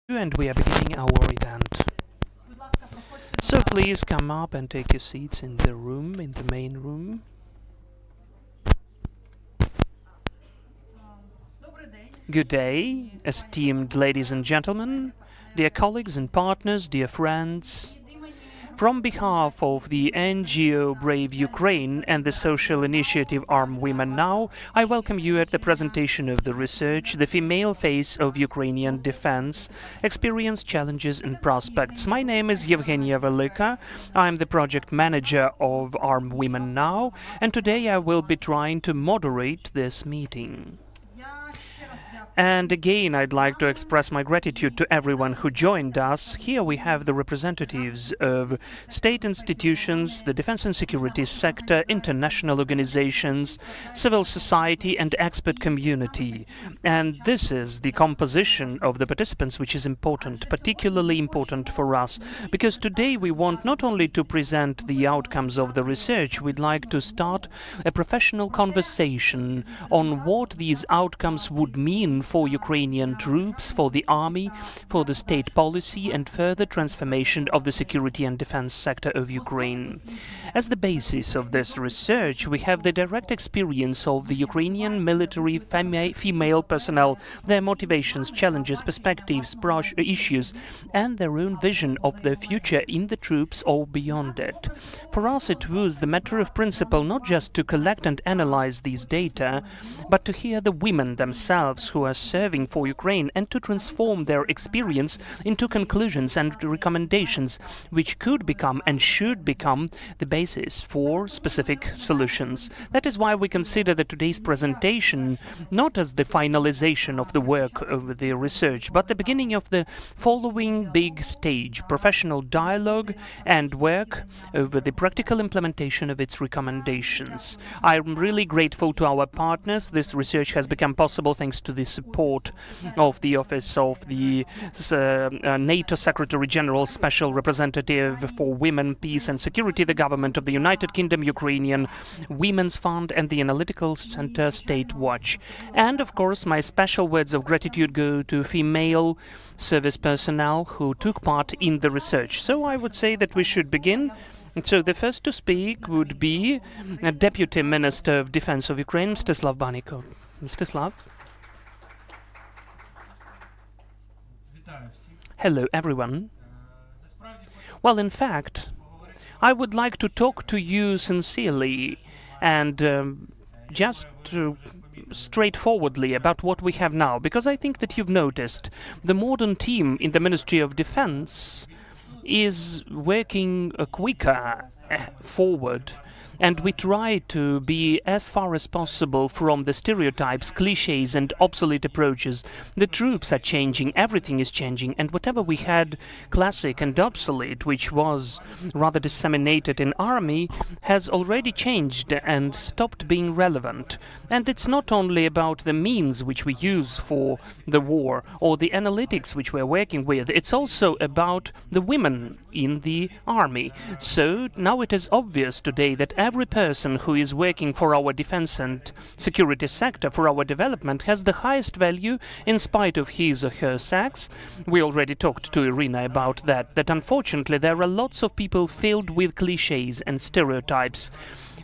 And we are beginning our event. So please come up and take your seats in the room, in the main room. Good day, esteemed ladies and gentlemen, dear colleagues and partners, dear friends. From behalf of the NGO Brave Ukraine and the social initiative Arm Women Now, I welcome you at the presentation of the research, The Female Face of Ukrainian Defense, Experience, Challenges and Prospects. My name is Yevgenia Velika. I'm the project manager of Arm Women Now, and today I will be trying to moderate this meeting. And again, I'd like to express my gratitude to everyone who joined us. Here we have the representatives of state institutions, the defense and security sector, international organizations, civil society and expert community. And this is the composition of the participants, which is important, particularly important for us, because today we want not only to present the outcomes of the research, we'd like to start a professional conversation on what these outcomes would mean for Ukrainian troops, for the army, for the state policy and further transformation of the security and defense sector of Ukraine. As the basis of this research, we have the direct experience of the Ukrainian military female personnel, their motivations, challenges, perspectives, issues, and their own vision of the future in the troops or beyond it. For us, it was the matter of principle not just to collect and analyze these data, but to hear the women themselves who are serving for Ukraine and to transform their experience into conclusions and recommendations which could become and should become the basis for specific solutions. That is why we consider that today's presentation not as the finalization of the work of the research, but the beginning of the following big stage, professional dialogue and work over the practical implementation of its recommendations. I'm really grateful to our partners. This research has become possible thanks to the support of the Office of the NATO Secretary General Special Representative for Women, Peace and Security, the Government of the United Kingdom, Ukrainian Women's Fund and the Analytical Center State Watch. And of course, my special words of gratitude go to female service personnel who took part in the research. So I would say that we should begin. So the first to speak would be Deputy Minister of Defense of Ukraine, Mstislav Baniko. Mstislav. Hello, everyone. Well, in fact, I would like to talk to you sincerely and just straightforwardly about what we have now, because I think that you've noticed the modern team in the Ministry of Defense is working quicker forward. And we try to be as far as possible from the stereotypes, cliches and obsolete approaches. The troops are changing, everything is changing, and whatever we had classic and obsolete, which was rather disseminated in army, has already changed and stopped being relevant. And it's not only about the means which we use for the war or the analytics which we're working with, it's also about the women in the army. So now it is obvious today that every person who is working for our defense and security sector, for our development, has the highest value in spite of his or her sex. We already talked to Ірина about that unfortunately there are lots of people filled with cliches and stereotypes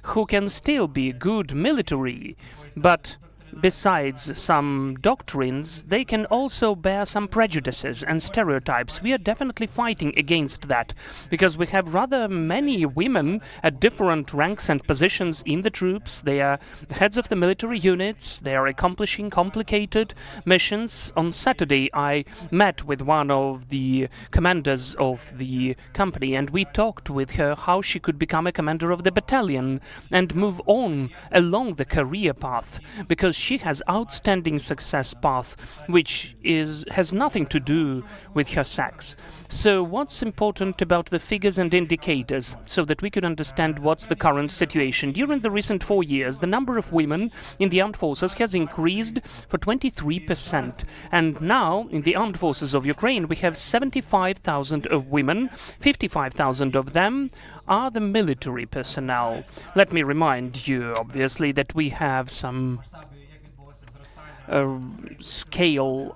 who can still be good military, but besides some doctrines, they can also bear some prejudices and stereotypes. We are definitely fighting against that, because we have rather many women at different ranks and positions in the troops. They are heads of the military units. They are accomplishing complicated missions. On Saturday, I met with one of the commanders of the company, and we talked with her how she could become a commander of the battalion and move on along the career path, because she has outstanding success path, which has nothing to do with her sex. So what's important about the figures and indicators, so that we could understand what's the current situation? During the recent 4 years, the number of women in the armed forces has increased for 23%. And now, in the armed forces of Ukraine, we have 75,000 of women, 55,000 of them are the military personnel. Let me remind you, obviously, that we have some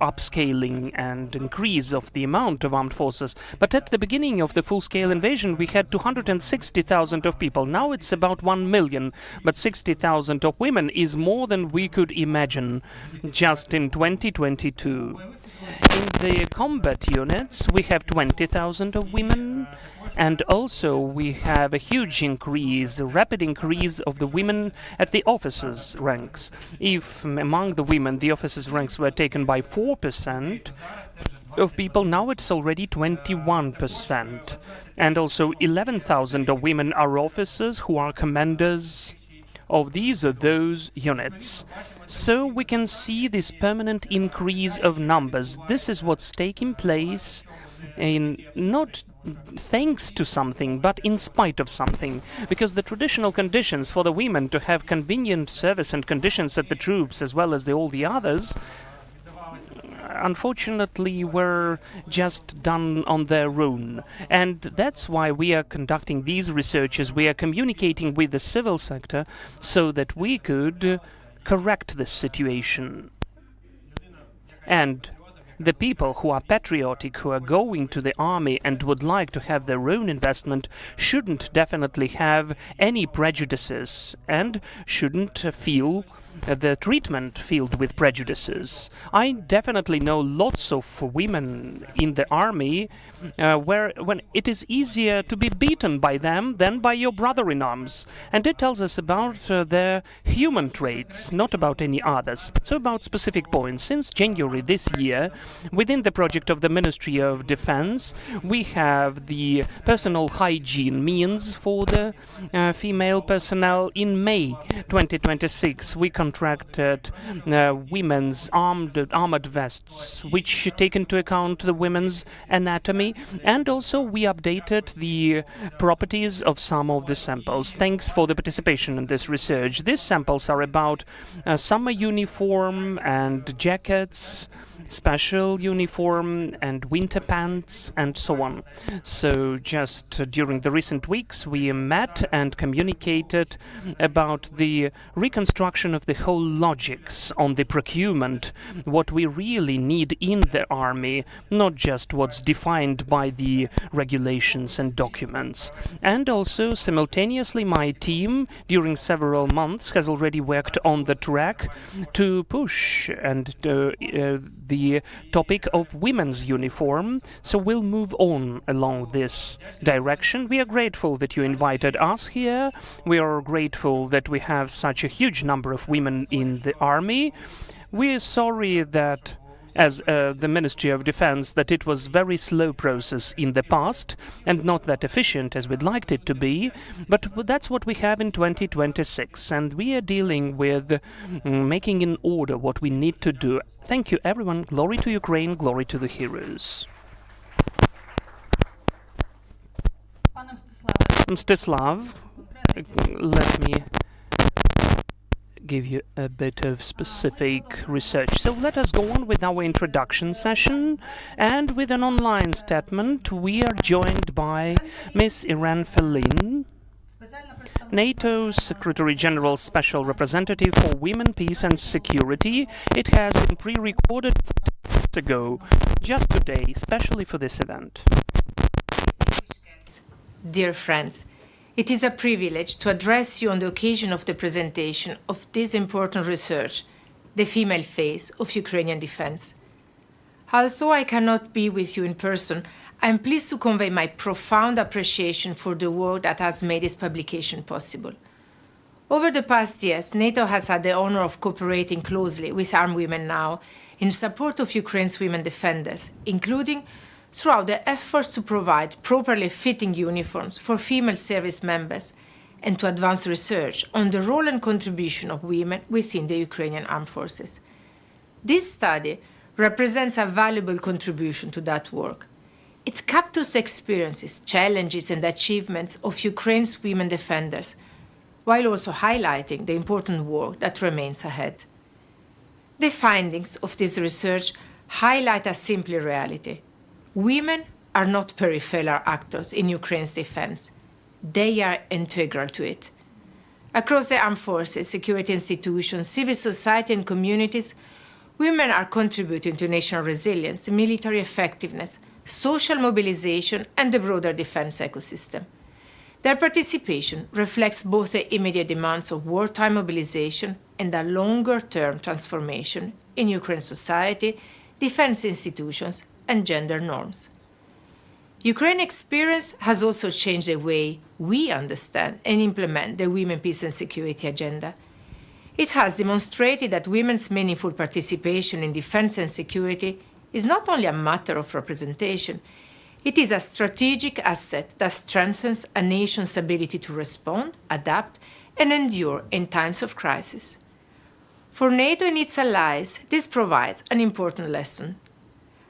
upscaling and increase of the amount of armed forces. But at the beginning of the full-scale invasion, we had 260,000 of people. Now it's about 1 million, but 60,000 of women is more than we could imagine just in 2022. In the combat units, we have 20,000 of women, and also we have a huge increase, a rapid increase of the women at the officers' ranks. If among the women the officers' ranks were taken by 4% of people, now it's already 21%. And also 11,000 of women are officers who are commanders of these or those units. So we can see this permanent increase of numbers. This is what's taking place in not thanks to something, but in spite of something, because the traditional conditions for the women to have convenient service and conditions at the troops, as well as all the others, unfortunately were just done on their own. And that's why we are conducting these researches. We are communicating with the civil sector so that we could correct this situation. And the people who are patriotic, who are going to the army and would like to have their own investment, shouldn't definitely have any prejudices and shouldn't feel the treatment filled with prejudices. I definitely know lots of women in the army when it is easier to be beaten by them than by your brother-in-arms. And it tells us about their human traits, not about any others. So about specific points. Since January this year, within the project of the Ministry of Defense, we have the personal hygiene means for the female personnel. In May 2026, we contracted women's armored vests, which take into account the women's anatomy, and also we updated the properties of some of the samples. Thanks for the participation in this research. These samples are about summer uniform and jackets, special uniform and winter pants, and so on. So just during the recent weeks we met and communicated about the reconstruction of the whole logics on the procurement, what we really need in the army, not just what's defined by the regulations and documents. And also simultaneously my team during several months has already worked on the track to push and the topic of women's uniform, so we'll move on along this direction. We are grateful that you invited us here. We are grateful that we have such a huge number of women in the army. We are sorry that as the Ministry of Defense that it was very slow process in the past and not that efficient as we'd liked it to be, but that's what we have in 2026, and we are dealing with making in order what we need to do. Thank you everyone. Glory to Ukraine, glory to the heroes. Mstislav, let me give you a bit of specific research. So let us go on with our introduction session, and with an online statement we are joined by Ms. Ірина Felin, NATO Secretary General Special Representative for Women, Peace and Security. It has been pre-recorded 4 days ago, just today, especially for this event. Dear friends, it is a privilege to address you on the occasion of the presentation of this important research, the female face of Ukrainian defense. Although I cannot be with you in person, I am pleased to convey my profound appreciation for the work that has made this publication possible. Over the past years, NATO has had the honor of cooperating closely with Armed Women Now in support of Ukraine's women defenders, including throughout the efforts to provide properly fitting uniforms for female service members and to advance research on the role and contribution of women within the Ukrainian armed forces. This study represents a valuable contribution to that work. It captures the experiences, challenges and achievements of Ukraine's women defenders, while also highlighting the important work that remains ahead. The findings of this research highlight a simple reality. Women are not peripheral actors in Ukraine's defense. They are integral to it. Across the armed forces, security institutions, civil society and communities, women are contributing to national resilience, military effectiveness, social mobilization, and the broader defense ecosystem. Their participation reflects both the immediate demands of wartime mobilization and a longer-term transformation in Ukraine's society, defense institutions, and gender norms. Ukraine's experience has also changed the way we understand and implement the Women, Peace and Security agenda. It has demonstrated that women's meaningful participation in defense and security is not only a matter of representation, it is a strategic asset that strengthens a nation's ability to respond, adapt, and endure in times of crisis. For NATO and its allies, this provides an important lesson.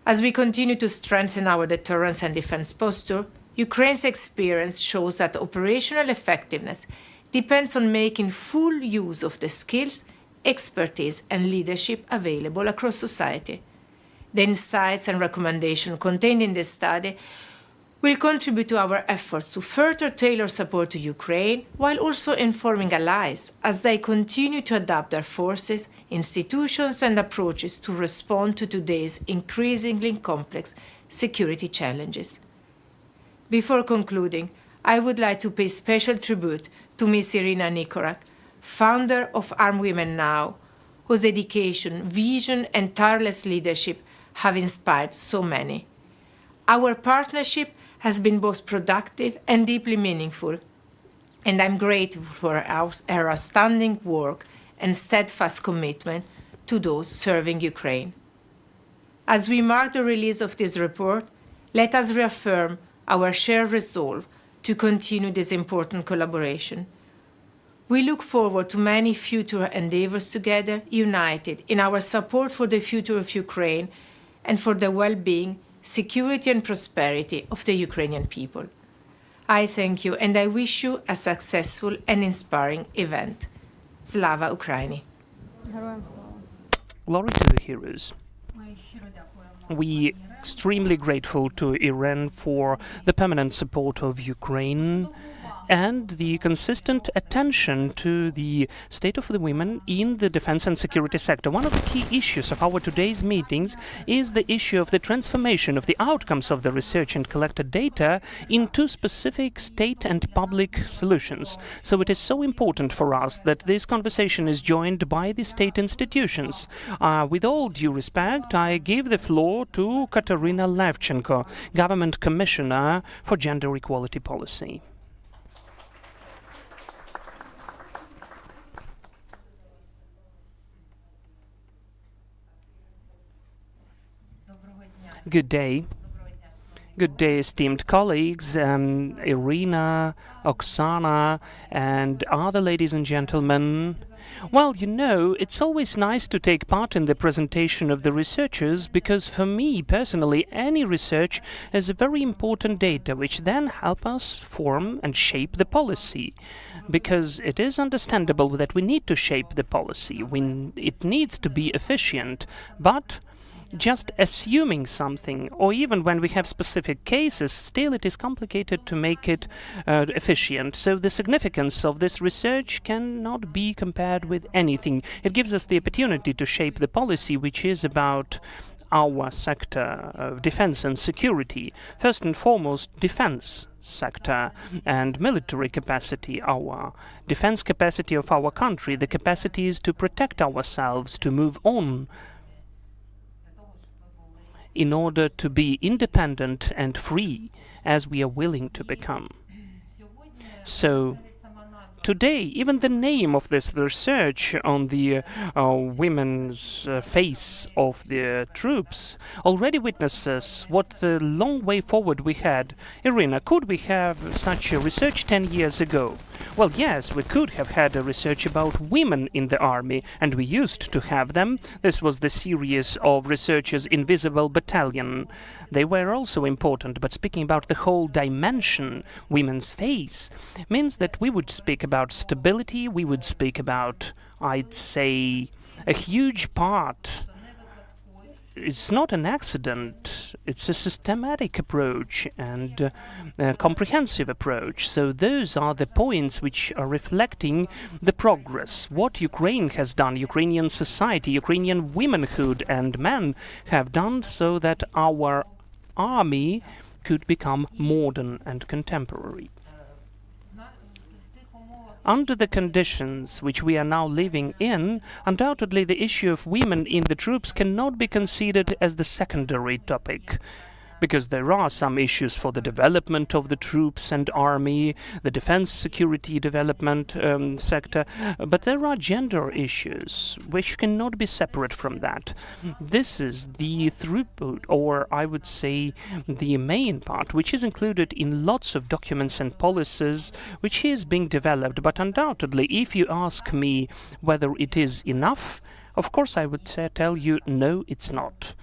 As we continue to strengthen our deterrence and defense posture, Ukraine's experience shows that operational effectiveness depends on making full use of the skills, expertise, and leadership available across society. The insights and recommendations contained in this study will contribute to our efforts to further tailor support to Ukraine while also informing allies as they continue to adapt their forces, institutions, and approaches to respond to today's increasingly complex security challenges. Before concluding, I would like to pay special tribute to Ms. Ірина Никорак, founder of Armed Women Now, whose dedication, vision, and tireless leadership have inspired so many. Our partnership has been both productive and deeply meaningful, and I'm grateful for her outstanding work and steadfast commitment to those serving Ukraine. As we mark the release of this report, let us reaffirm our shared resolve to continue this important collaboration. We look forward to many future endeavors together, united in our support for the future of Ukraine and for the well-being, security, and prosperity of the Ukrainian people. I thank you, and I wish you a successful and inspiring event. Slava Ukraini! Glory to the heroes. We extremely grateful to Iran for the permanent support of Ukraine and the consistent attention to the state of the women in the defense and security sector. One of the key issues of our today's meetings is the issue of the transformation of the outcomes of the research and collected data into specific state and public solutions. So it is so important for us that this conversation is joined by the state institutions. With all due respect, I give the floor to Katerina Levchenko, Government Commissioner for Gender Equality Policy. Good day. Good day, esteemed colleagues, Irina, Oksana, and other ladies and gentlemen. Well, you know, it's always nice to take part in the presentation of the researchers because for me, personally, any research is a very important data which then help us form and shape the policy. Because it is understandable that we need to shape the policy. It needs to be efficient, but just assuming something, or even when we have specific cases, still it is complicated to make it efficient. So the significance of this research cannot be compared with anything. It gives us the opportunity to shape the policy which is about our sector of defense and security. First and foremost, defense sector and military capacity, our defense capacity of our country, the capacity is to protect ourselves, to move on, in order to be independent and free as we are willing to become. So today, even the name of this research on the women's face of the troops already witnesses what the long way forward we had. Irina, could we have such a research 10 years ago? Well, yes, we could have had a research about women in the army, and we used to have them. This was the series of researchers Invisible Battalion. They were also important, but speaking about the whole dimension, women's face, means that we would speak about stability, we would speak about, I'd say, a huge part it's not an accident, it's a systematic approach and a comprehensive approach. So those are the points which are reflecting the progress, what Ukraine has done, Ukrainian society, Ukrainian womanhood and men have done so that our army could become modern and contemporary. Under the conditions which we are now living in, undoubtedly the issue of women in the troops cannot be considered as the secondary topic, because there are some issues for the development of the troops and army, the defense security development sector, but there are gender issues which cannot be separate from that. This is the throughput, or I would say the main part, which is included in lots of documents and policies, which is being developed. But undoubtedly, if you ask me whether it is enough, of course I would tell you, no, it's not.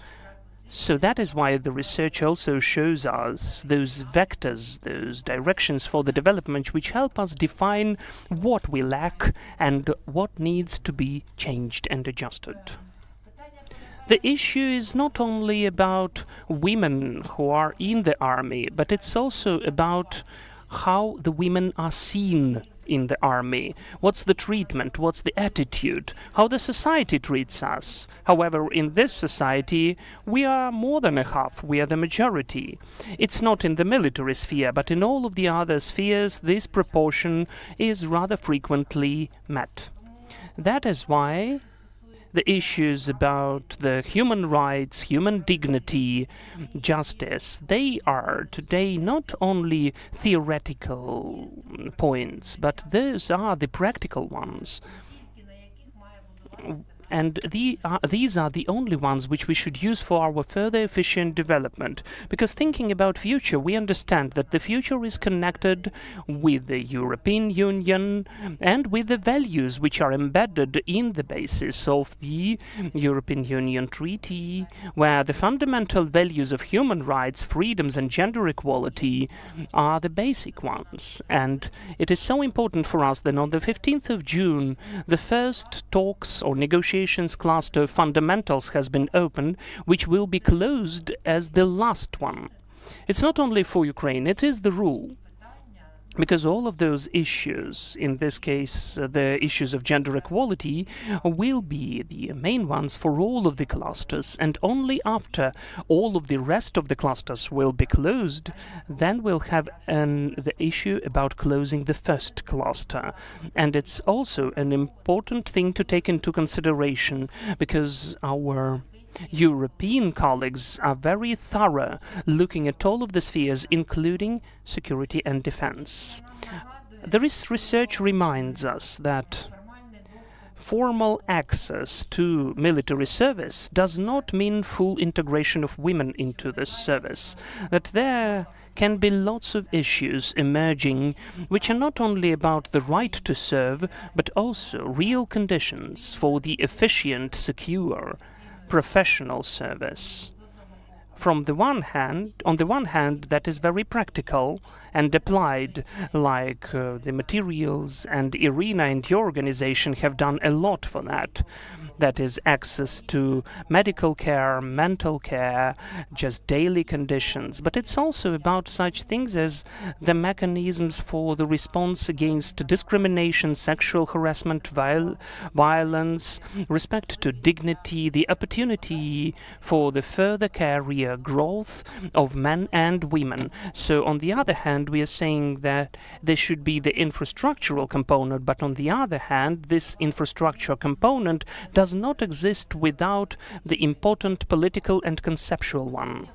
So that is why the research also shows us those vectors, those directions for the development which help us define what we lack and what needs to be changed and adjusted. The issue is not only about women who are in the army, but it's also about how the women are seen in the army. What's the treatment? What's the attitude? How the society treats us? However, in this society, we are more than a half. We are the majority. It's not in the military sphere, but in all of the other spheres, this proportion is rather frequently met. That is why the issues about the human rights, human dignity, justice, they are today not only theoretical points, but those are the practical ones. And these are the only ones which we should use for our further efficient development. Because thinking about future, we understand that the future is connected with the European Union and with the values which are embedded in the basis of the European Union Treaty, where the fundamental values of human rights, freedoms and gender equality are the basic ones. And it is so important for us that on the 15th of June, the first talks or negotiations cluster fundamentals has been opened, which will be closed as the last one. It's not only for Ukraine, it is the rule. Because all of those issues, in this case the issues of gender equality, will be the main ones for all of the clusters, and only after all of the rest of the clusters will be closed, then we'll have the issue about closing the first cluster. And it's also an important thing to take into consideration, because our European colleagues are very thorough, looking at all of the spheres, including security and defense. The research reminds us that formal access to military service does not mean full integration of women into this service, that there can be lots of issues emerging which are not only about the right to serve, but also real conditions for the efficient, secure, professional service. On the one hand, that is very practical and applied, like the materials, and Irina and your organization have done a lot for that. That is access to medical care, mental care, just daily conditions. But it's also about such things as the mechanisms for the response against discrimination, sexual harassment, violence, respect to dignity, the opportunity for the further career growth of men and women. So on the other hand, we are saying that there should be the infrastructural component, but on the other hand, this infrastructure component does not exist without the important political and conceptual one.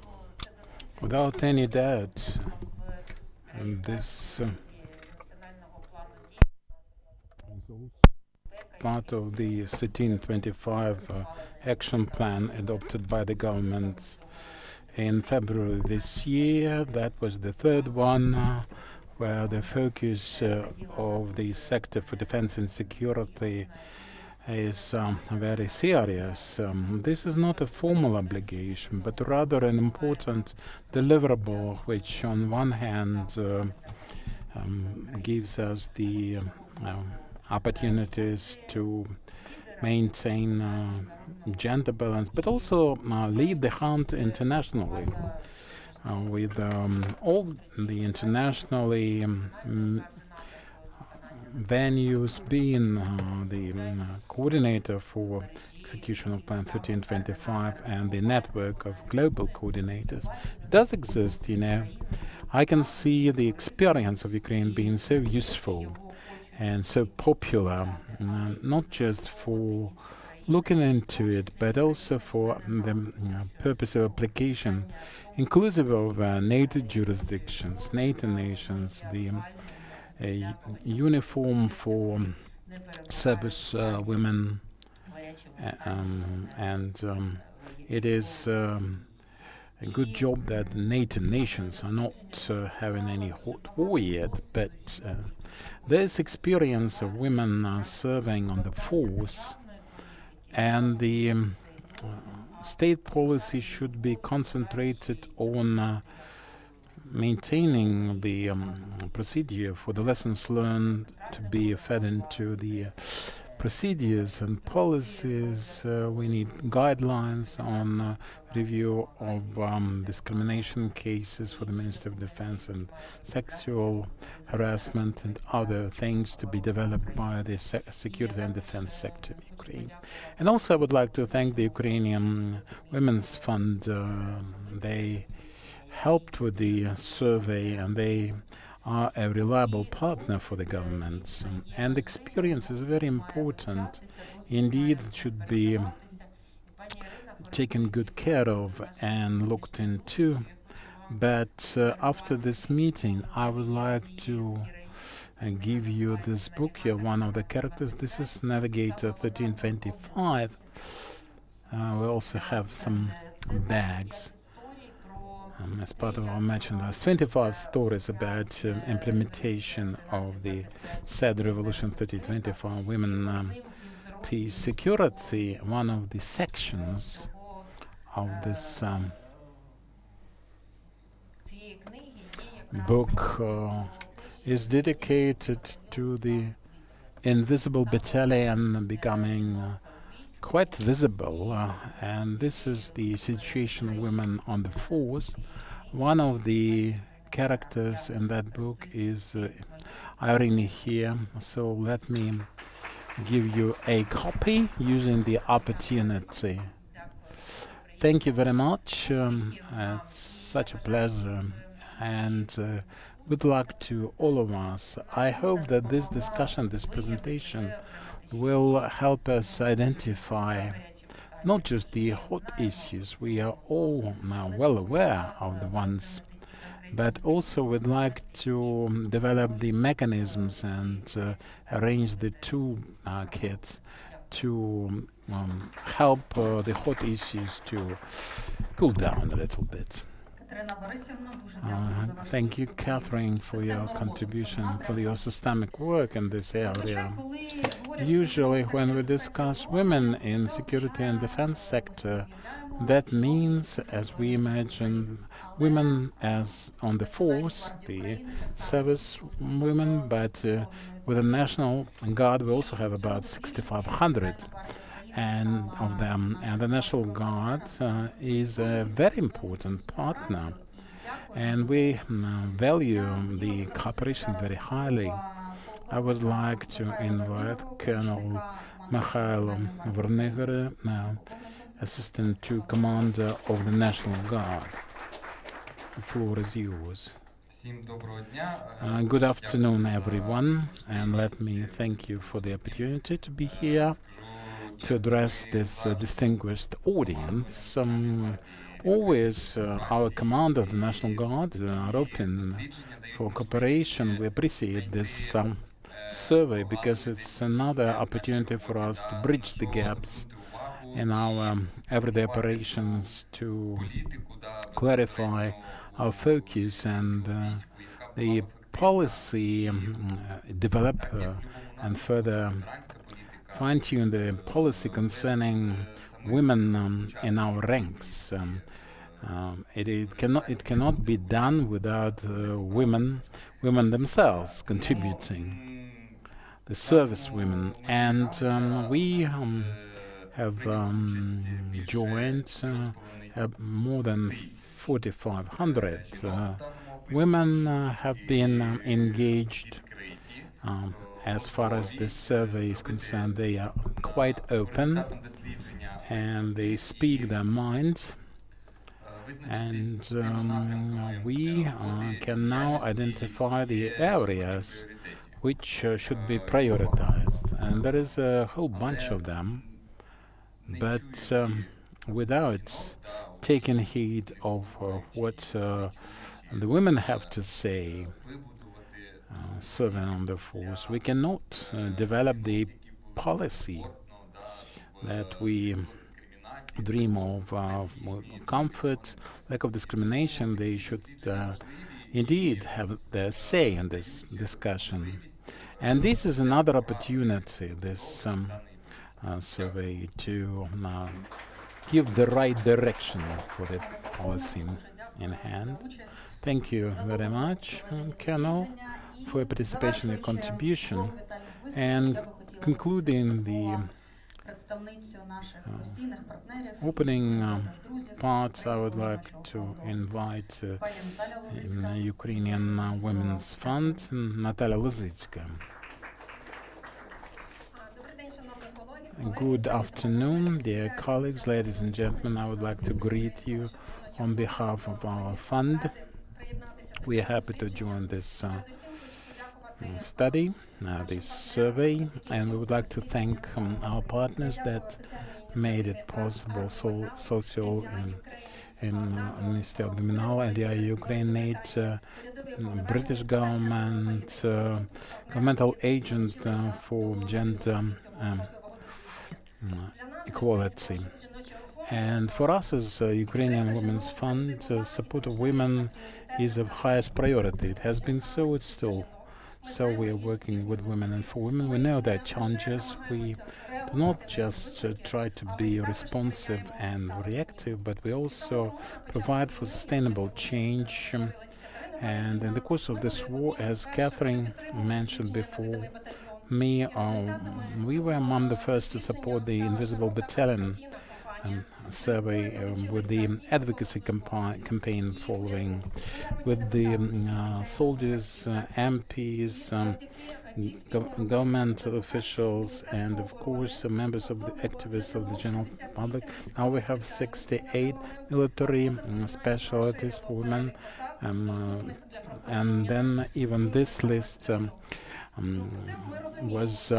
Without any doubt, and this is also part of the 1325 action plan adopted by the government in February this year. That was the third one, where the focus of the sector for defense and security is very serious. This is not a formal obligation, but rather an important deliverable, which on one hand gives us the opportunities to maintain gender balance, but also lead the hunt internationally with all the internationally venues, being the coordinator for execution of Plan 1325 and the network of global coordinators. It does exist, you know. I can see the experience of Ukraine being so useful and so popular, not just for looking into it, but also for the purpose of application, inclusive of NATO jurisdictions, NATO nations, the uniform for service women, and it is a good job that the NATO nations are not having any hot war yet, but there's experience of women serving on the force, and the state policy should be concentrated on maintaining the procedure for the lessons learned to be fed into the procedures and policies. We need guidelines on review of discrimination cases for the Ministry of Defense and sexual harassment and other things to be developed by the security and defense sector of Ukraine. And also I would like to thank the Ukrainian Women's Fund. They helped with the survey, and they are a reliable partner for the government. And experience is very important. Indeed, it should be taken good care of and looked into. But after this meeting, I would like to give you this book here, one of the characters. This is Navigator 1325. We also have some bags. As part of our merchandise, 25 stories about implementation of the said Revolution 3025, women, peace, security. One of the sections of this book is dedicated to the invisible battalion becoming quite visible, and this is the situation of women on the force. One of the characters in that book is Ірина here, so let me give you a copy using the opportunity. Thank you very much. It's such a pleasure, and good luck to all of us. I hope that this discussion, this presentation, will help us identify not just the hot issues, we are all now well aware of the ones, but also would like to develop the mechanisms and arrange the toolkits to help the hot issues to cool down a little bit. Thank you, Catherine, for your contribution, for your systemic work in this area. Usually when we discuss women in security and defense sector, that means, as we imagine, women as on the force, the service women, but with the National Guard we also have about 6,500 and of them, and the National Guard is a very important partner, and we value the cooperation very highly. I would like to invite Colonel Mikhailo Verniger, Assistant to Commander of the National Guard. The floor is yours. Good afternoon, everyone, and let me thank you for the opportunity to be here to address this distinguished audience. Always our commander of the National Guard are open for cooperation. We appreciate this survey because it's another opportunity for us to bridge the gaps in our everyday operations, to clarify our focus and the policy, develop and further fine-tune the policy concerning women in our ranks. It cannot be done without women themselves contributing. the servicewomen, and we have joined more than 4,500 women have been engaged. As far as this survey is concerned, they are quite open and they speak their minds. And we can now identify the areas which should be prioritized. And there is a whole bunch of them, but without taking heed of what the women have to say, serving on the force, we cannot develop the policy that we dream of, more comfort, lack of discrimination. They should indeed have their say in this discussion. And this is another opportunity, this survey, to give the right direction for the policy in hand. Thank you very much, Colonel, for your participation and contribution. And concluding the opening part, I would like to invite Ukrainian Women's Fund, Natalia Lozitska. Good afternoon, dear colleagues, ladies and gentlemen. I would like to greet you on behalf of our fund. We are happy to join this study, this survey, and we would like to thank our partners that made it possible, Social and Ministry of Criminal and the Ukraine aid, British government, governmental agent for gender equality. And for us as Ukrainian Women's Fund, support of women is of highest priority. It has been so, it's still. So we are working with women and for women. We know their challenges. We do not just try to be responsive and reactive, but we also provide for sustainable change. And in the course of this war, as Catherine mentioned before me, we were among the first to support the Invisible Battalion survey with the advocacy campaign following, with the soldiers, MPs, government officials, and of course members of the activists of the general public. Now we have 68 military specialties for women, and then even this list was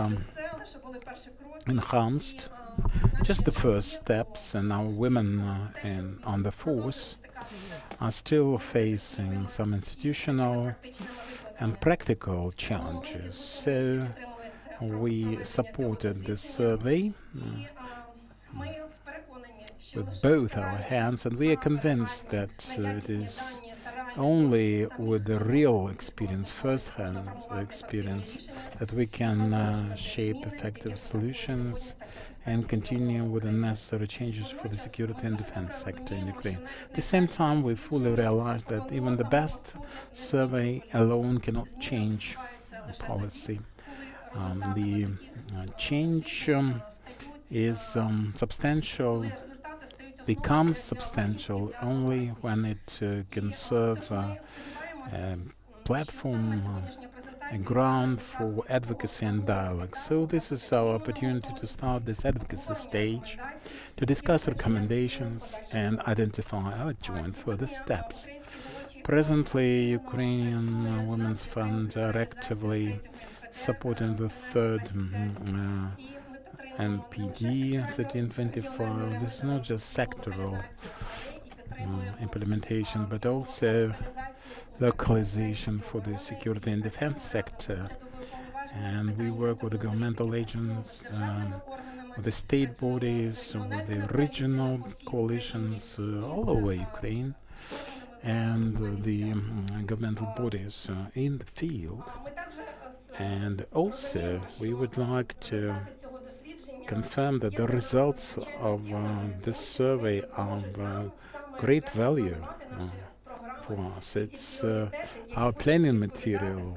enhanced. Just the first steps, and now women on the force are still facing some institutional and practical challenges. So we supported this survey with both our hands, and we are convinced that it is only with the real experience, first-hand experience, that we can shape effective solutions and continue with the necessary changes for the security and defense sector in Ukraine. At the same time, we fully realize that even the best survey alone cannot change policy. The change is substantial, becomes substantial only when it can serve a platform, a ground for advocacy and dialogue. So this is our opportunity to start this advocacy stage, to discuss recommendations and identify our joint further steps. Presently, Ukrainian Women's Fund are actively supporting the third NPD 1325. This is not just sectoral implementation, but also localization for the security and defense sector. And we work with the governmental agents, with the state bodies, with the regional coalitions all over Ukraine, and the governmental bodies in the field. And also, we would like to confirm that the results of this survey are of great value for us. It's our planning material,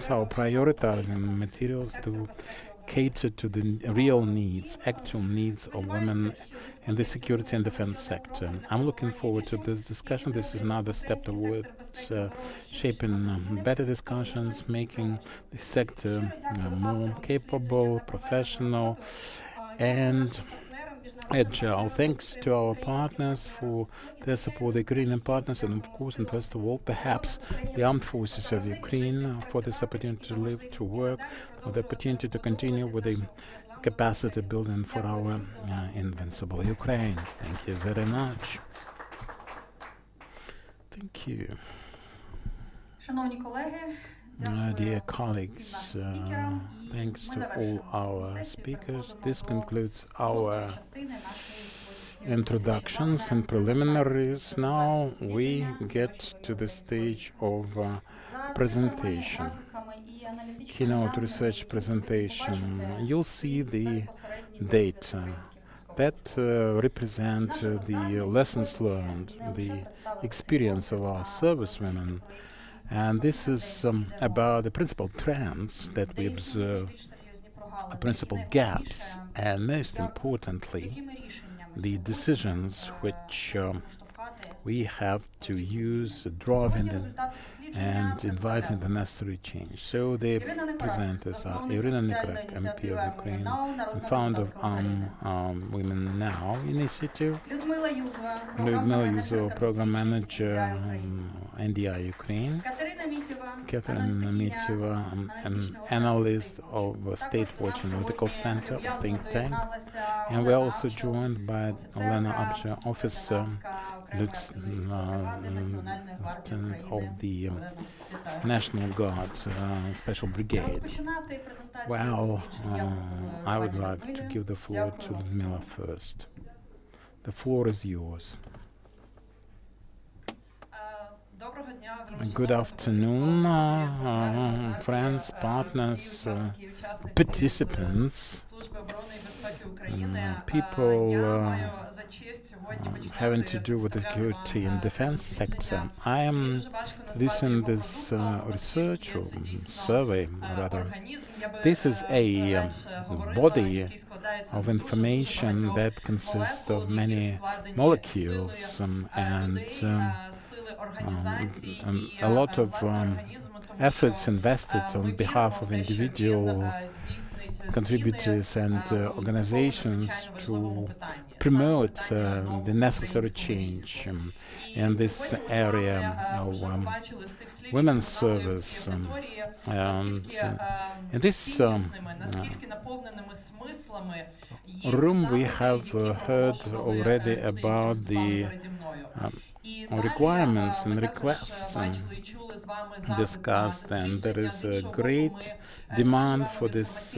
So prioritizing materials to cater to the real needs, actual needs of women in the security and defense sector. I'm looking forward to this discussion. This is another step towards shaping better discussions, making the sector more capable, professional, and agile. Thanks to our partners for their support, the Ukrainian partners, and of course, and first of all, perhaps the armed forces of Ukraine for this opportunity to live, to work, for the opportunity to continue with the capacity building for our invincible Ukraine. Thank you very much. Thank you. Dear colleagues, thanks to all our speakers. This concludes our introductions and preliminaries. Now we get to the stage of presentation, keynote research presentation. You'll see the data that represent the lessons learned, the experience of our servicewomen. And this is about the principal trends that we observe, the principal gaps, and most importantly, the decisions which we have to use, driving and inviting the necessary change. So the presenters are Ірина Никорак, MP of Ukraine and founder of Women Now initiative, Людмила Юзова, program manager, NDI Ukraine, Katerina Miteva, an analyst of State Watch Analytical Center, think tank, and we're also joined by Olena Absha, officer, lieutenant of the National Guard Special Brigade. Well, I would like to give the floor to Ludmila first. The floor is yours. Good afternoon, friends, partners, participants, people having to do with the security and defense sector. I am producing this research or survey, rather. This is a body of information that consists of many molecules and a lot of efforts invested on behalf of individual contributors and organizations to promote the necessary change in this area of women's service. And in this room we have heard already about the requirements and requests discussed, and there is a great demand for this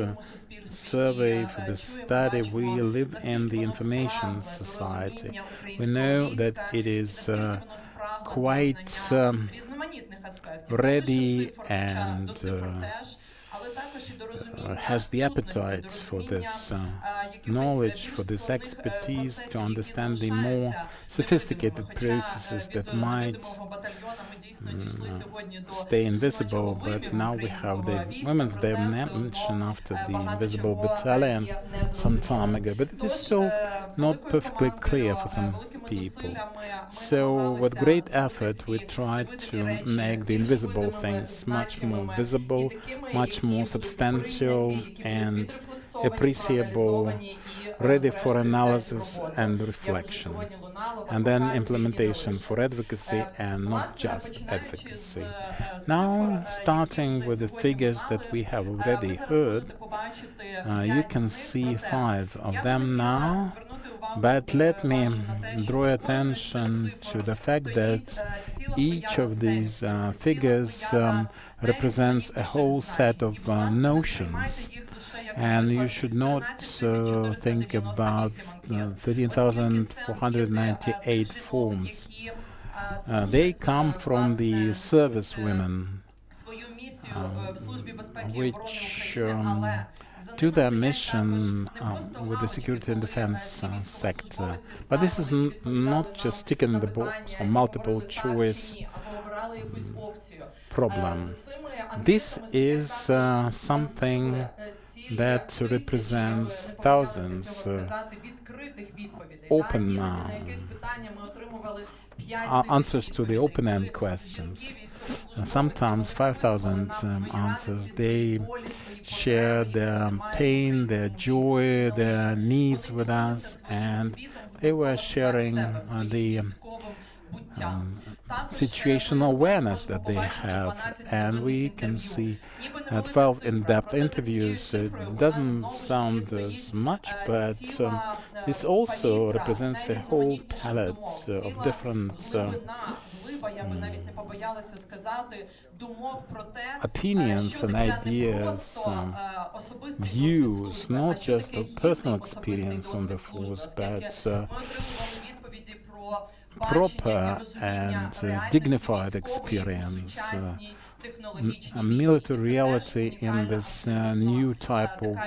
survey, for this study. We live in the information society. We know that it is quite ready and has the appetite for this knowledge, for this expertise, to understand the more sophisticated processes that might stay invisible. But now we have the Women's Day mentioned after the Invisible Battalion some time ago, but it is still not perfectly clear for some people. So with great effort we tried to make the invisible things much more visible, much more substantial and appreciable, ready for analysis and reflection, and then implementation for advocacy and not just advocacy. Now, starting with the figures that we have already heard, you can see 5 of them now, but let me draw attention to the fact that each of these figures represents a whole set of notions, and you should not think about 13,498 forms. They come from the servicewomen, which do their mission with the security and defense sector. But this is not just ticking the box or multiple choice problem. This is something that represents thousands open answers to the open-end questions. Sometimes 5,000 answers. They share their pain, their joy, their needs with us, and they were sharing the situational awareness that they have. And we can see 12 in-depth interviews. It doesn't sound as much, but this also represents a whole palette of different opinions and ideas, views, not just of personal experience on the force, but proper and dignified experience, a military reality in this new type of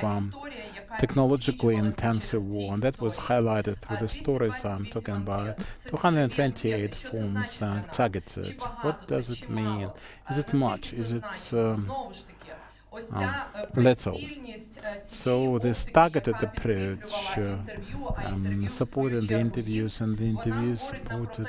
technologically intensive war, and that was highlighted through the stories I'm talking about. 228 forms targeted. What does it mean? Is it much? Is it little? So this targeted approach supported the interviews, and the interviews supported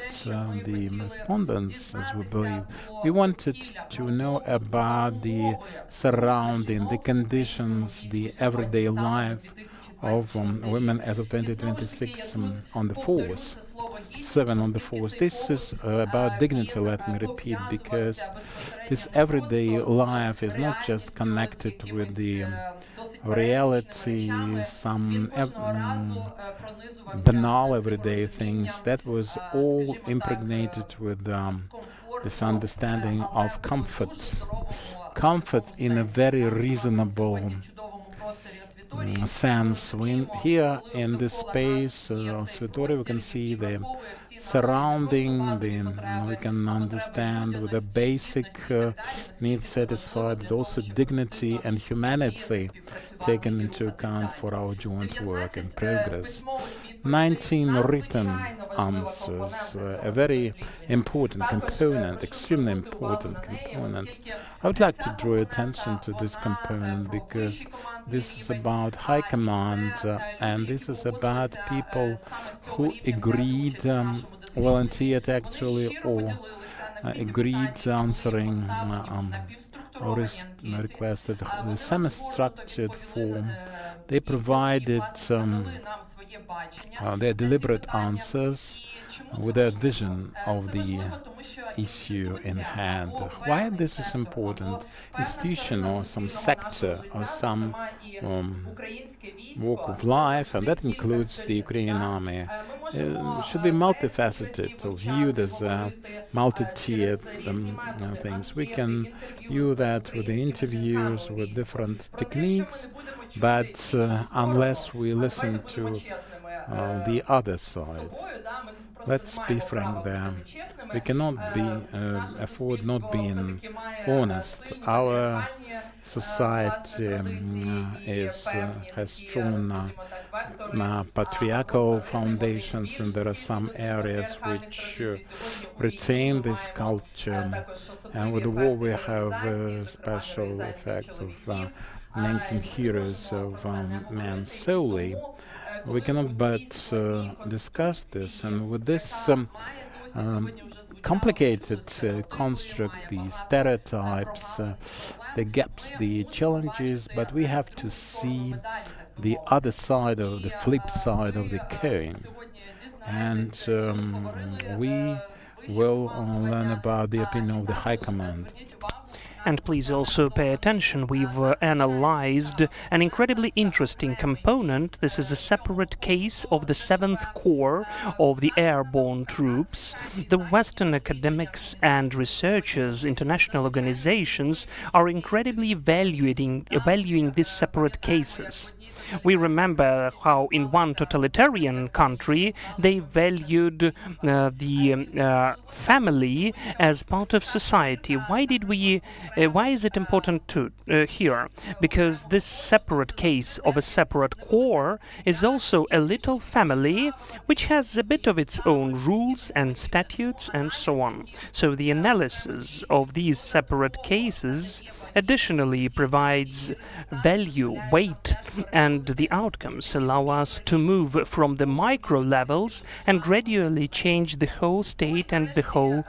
the respondents, as we believe. We wanted to know about the surrounding, the conditions, the everyday life of women as of 2026 on the force. 7 on the force. This is about dignity, let me repeat, because this everyday life is not just connected with the reality, some banal everyday things. That was all impregnated with this understanding of comfort. Comfort in a very reasonable sense. Here in this space of Svitory, we can see the surrounding, we can understand with the basic needs satisfied, but also dignity and humanity taken into account for our joint work and progress. 19 written answers, a very important component, extremely important component. I would like to draw attention to this component because this is about high command, and this is about people who agreed, volunteered actually, or agreed answering our requested the semi-structured form. They provided their deliberate answers with their vision of the issue in hand. Why this is important? Institution or some sector or some walk of life, and that includes the Ukrainian army, should be multifaceted or viewed as multi-tiered things. We can view that with the interviews, with different techniques, but unless we listen to the other side. Let's be frank there. We cannot afford not being honest. Our society has strong patriarchal foundations, and there are some areas which retain this culture. And with the war, we have special effects of making heroes of men solely. We cannot but discuss this, and with this complicated construct, the stereotypes, the gaps, the challenges, but we have to see the other side of the flip side of the coin. And we will learn about the opinion of the High Command. And please also pay attention, we've analyzed an incredibly interesting component. This is a separate case of the 7th Corps of the Airborne Troops. The Western academics and researchers, international organizations, are incredibly evaluating these separate cases. We remember how in one totalitarian country they valued the family as part of society. Why did we Why is it important here? Because this separate case of a separate core is also a little family which has a bit of its own rules and statutes and so on. So the analysis of these separate cases additionally provides value, weight, and the outcomes allow us to move from the micro levels and gradually change the whole state and the whole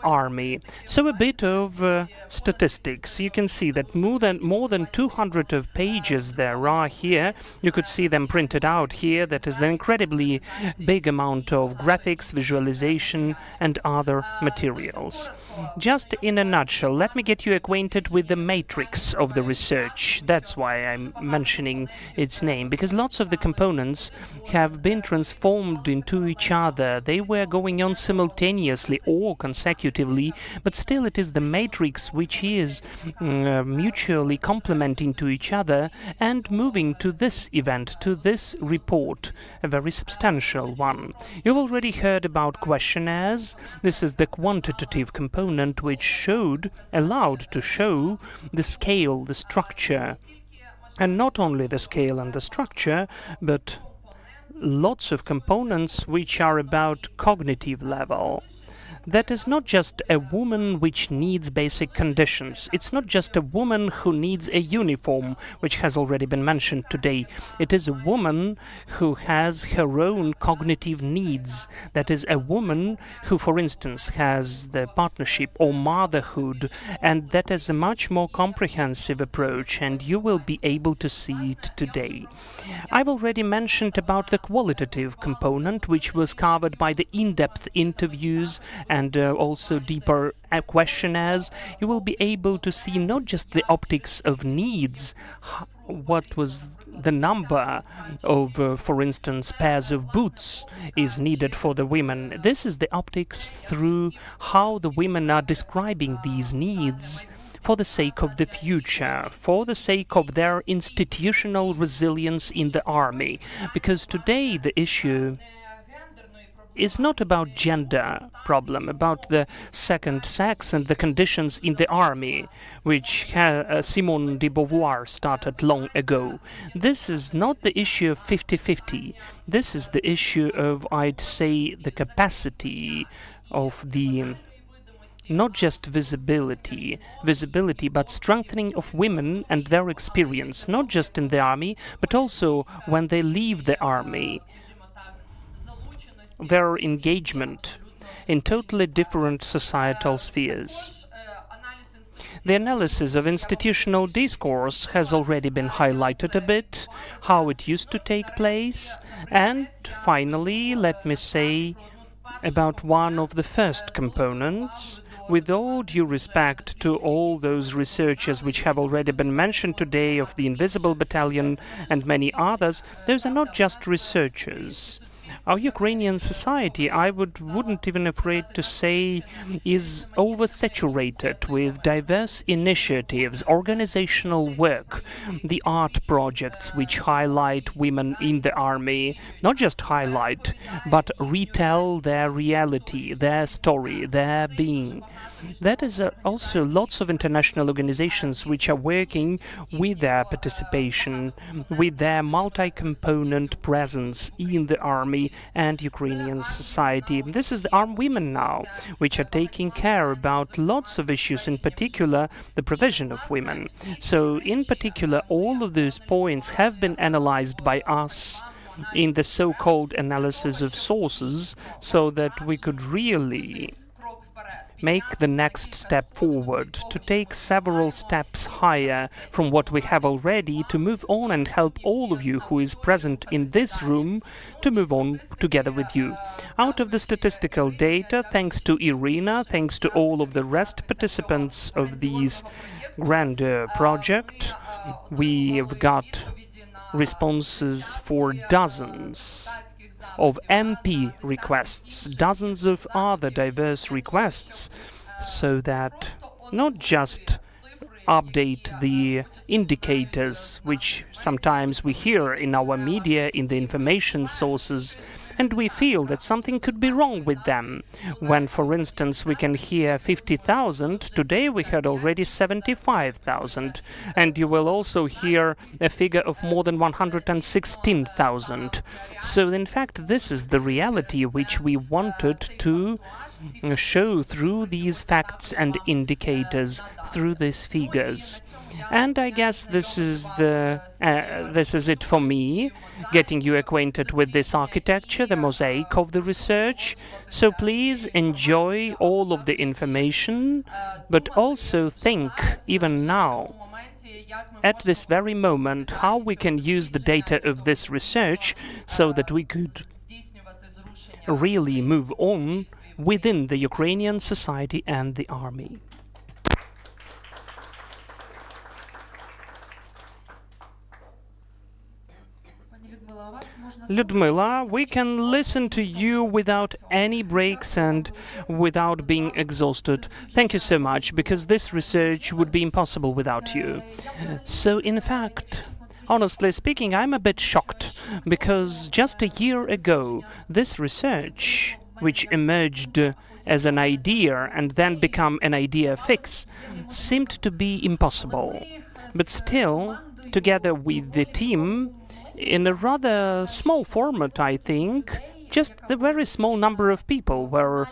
army. So a bit of statistics. You can see that more than 200 of pages there are here. You could see them printed out here. That is an incredibly big amount of graphics, visualization, and other materials. Just in a nutshell, let me get you acquainted with the matrix of the research. That's why I'm mentioning its name, because lots of the components have been transformed into each other. They were going on simultaneously or consecutively, but still it is the matrix which is mutually complementing to each other and moving to this event, to this report, a very substantial one. You've already heard about questionnaires. This is the quantitative component which allowed to show the scale, the structure, and not only the scale and the structure, but lots of components which are about cognitive level. That is not just a woman which needs basic conditions. It's not just a woman who needs a uniform, which has already been mentioned today. It is a woman who has her own cognitive needs. That is a woman who, for instance, has the partnership or motherhood, and that is a much more comprehensive approach, and you will be able to see it today. I've already mentioned about the qualitative component, which was covered by the in-depth interviews and also deeper questionnaires. You will be able to see not just the optics of needs, what was the number of, for instance, pairs of boots is needed for the women. This is the optics through how the women are describing these needs for the sake of the future, for the sake of their institutional resilience in the army. Because today the issue is not about gender problem, about the second sex and the conditions in the army, which Simone de Beauvoir started long ago. This is not the issue of 50-50. This is the issue of, I'd say, the capacity of the not just visibility, but strengthening of women and their experience, not just in the army, but also when they leave the army. Their engagement in totally different societal spheres. The analysis of institutional discourse has already been highlighted a bit, how it used to take place, and finally, let me say about one of the first components. With all due respect to all those researchers which have already been mentioned today of the Invisible Battalion and many others, those are not just researchers. Our Ukrainian society, I wouldn't even afraid to say, is oversaturated with diverse initiatives, organizational work, the art projects which highlight women in the army, not just highlight, but retell their reality, their story, their being. That is also lots of international organizations which are working with their participation, with their multi-component presence in the army and Ukrainian society. This is the armed women now, which are taking care about lots of issues, in particular the provision of women. So in particular, all of those points have been analyzed by us in the so-called analysis of sources, so that we could really make the next step forward, to take several steps higher from what we have already, to move on and help all of you who is present in this room to move on together with you. Out of the statistical data, thanks to Ірина, thanks to all of the rest participants of this grander project, we've got responses for dozens of MP requests, dozens of other diverse requests, so that not just update the indicators which sometimes we hear in our media, in the information sources, and we feel that something could be wrong with them. When, for instance, we can hear 50,000, today we heard already 75,000, and you will also hear a figure of more than 116,000. So, in fact, this is the reality which we wanted to show through these facts and indicators, through these figures. And I guess this is it for me, getting you acquainted with this architecture, the mosaic of the research. So please enjoy all of the information, but also think, even now, at this very moment, how we can use the data of this research so that we could really move on within the Ukrainian society and the army. Lyudmila, we can listen to you without any breaks and without being exhausted. Thank you so much, because this research would be impossible without you. So, in fact, honestly speaking, I'm a bit shocked, because just a year ago, this research, which emerged as an idea and then become an idea fix, seemed to be impossible. But still, together with the team, in a rather small format, I think, just the very small number of people were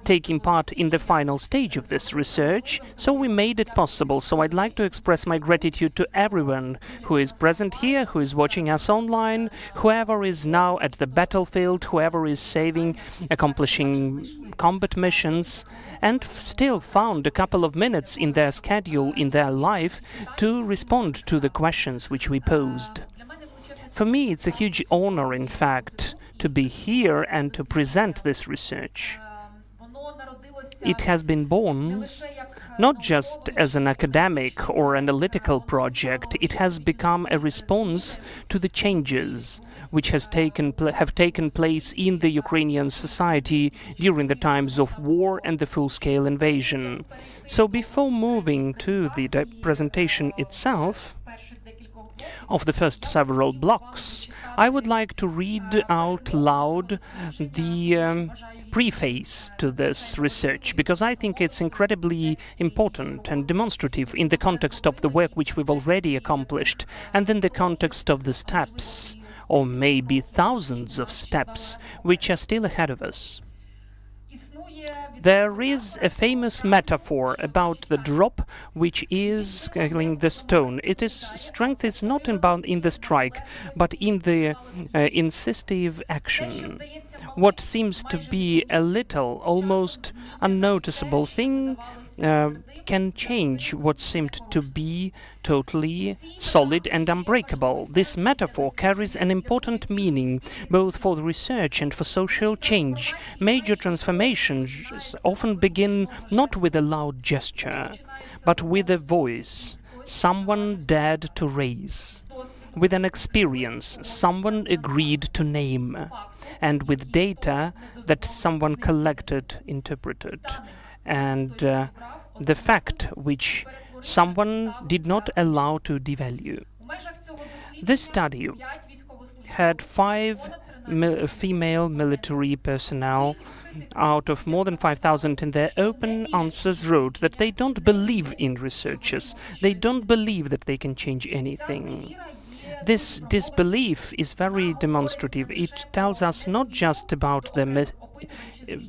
taking part in the final stage of this research, so we made it possible. So I'd like to express my gratitude to everyone who is present here, who is watching us online, whoever is now at the battlefield, whoever is saving, accomplishing combat missions, and still found a couple of minutes in their schedule, in their life, to respond to the questions which we posed. For me, it's a huge honor, in fact, to be here and to present this research. It has been born not just as an academic or analytical project, it has become a response to the changes which have taken place in the Ukrainian society during the times of war and the full-scale invasion. So before moving to the presentation itself, of the first several blocks, I would like to read out loud the preface to this research, because I think it's incredibly important and demonstrative in the context of the work which we've already accomplished, and in the context of the steps, or maybe thousands of steps, which are still ahead of us. There is a famous metaphor about the drop which is scaling the stone. Strength is not in the strike, but in the insistive action. What seems to be a little, almost unnoticeable thing can change what seemed to be totally solid and unbreakable. This metaphor carries an important meaning, both for the research and for social change. Major transformations often begin not with a loud gesture, but with a voice someone dared to raise, with an experience someone agreed to name, and with data that someone collected, interpreted, and the fact which someone did not allow to devalue. This study had 5 female military personnel out of more than 5,000, and their open answers wrote that they don't believe in researchers. They don't believe that they can change anything. This disbelief is very demonstrative. It tells us not just about the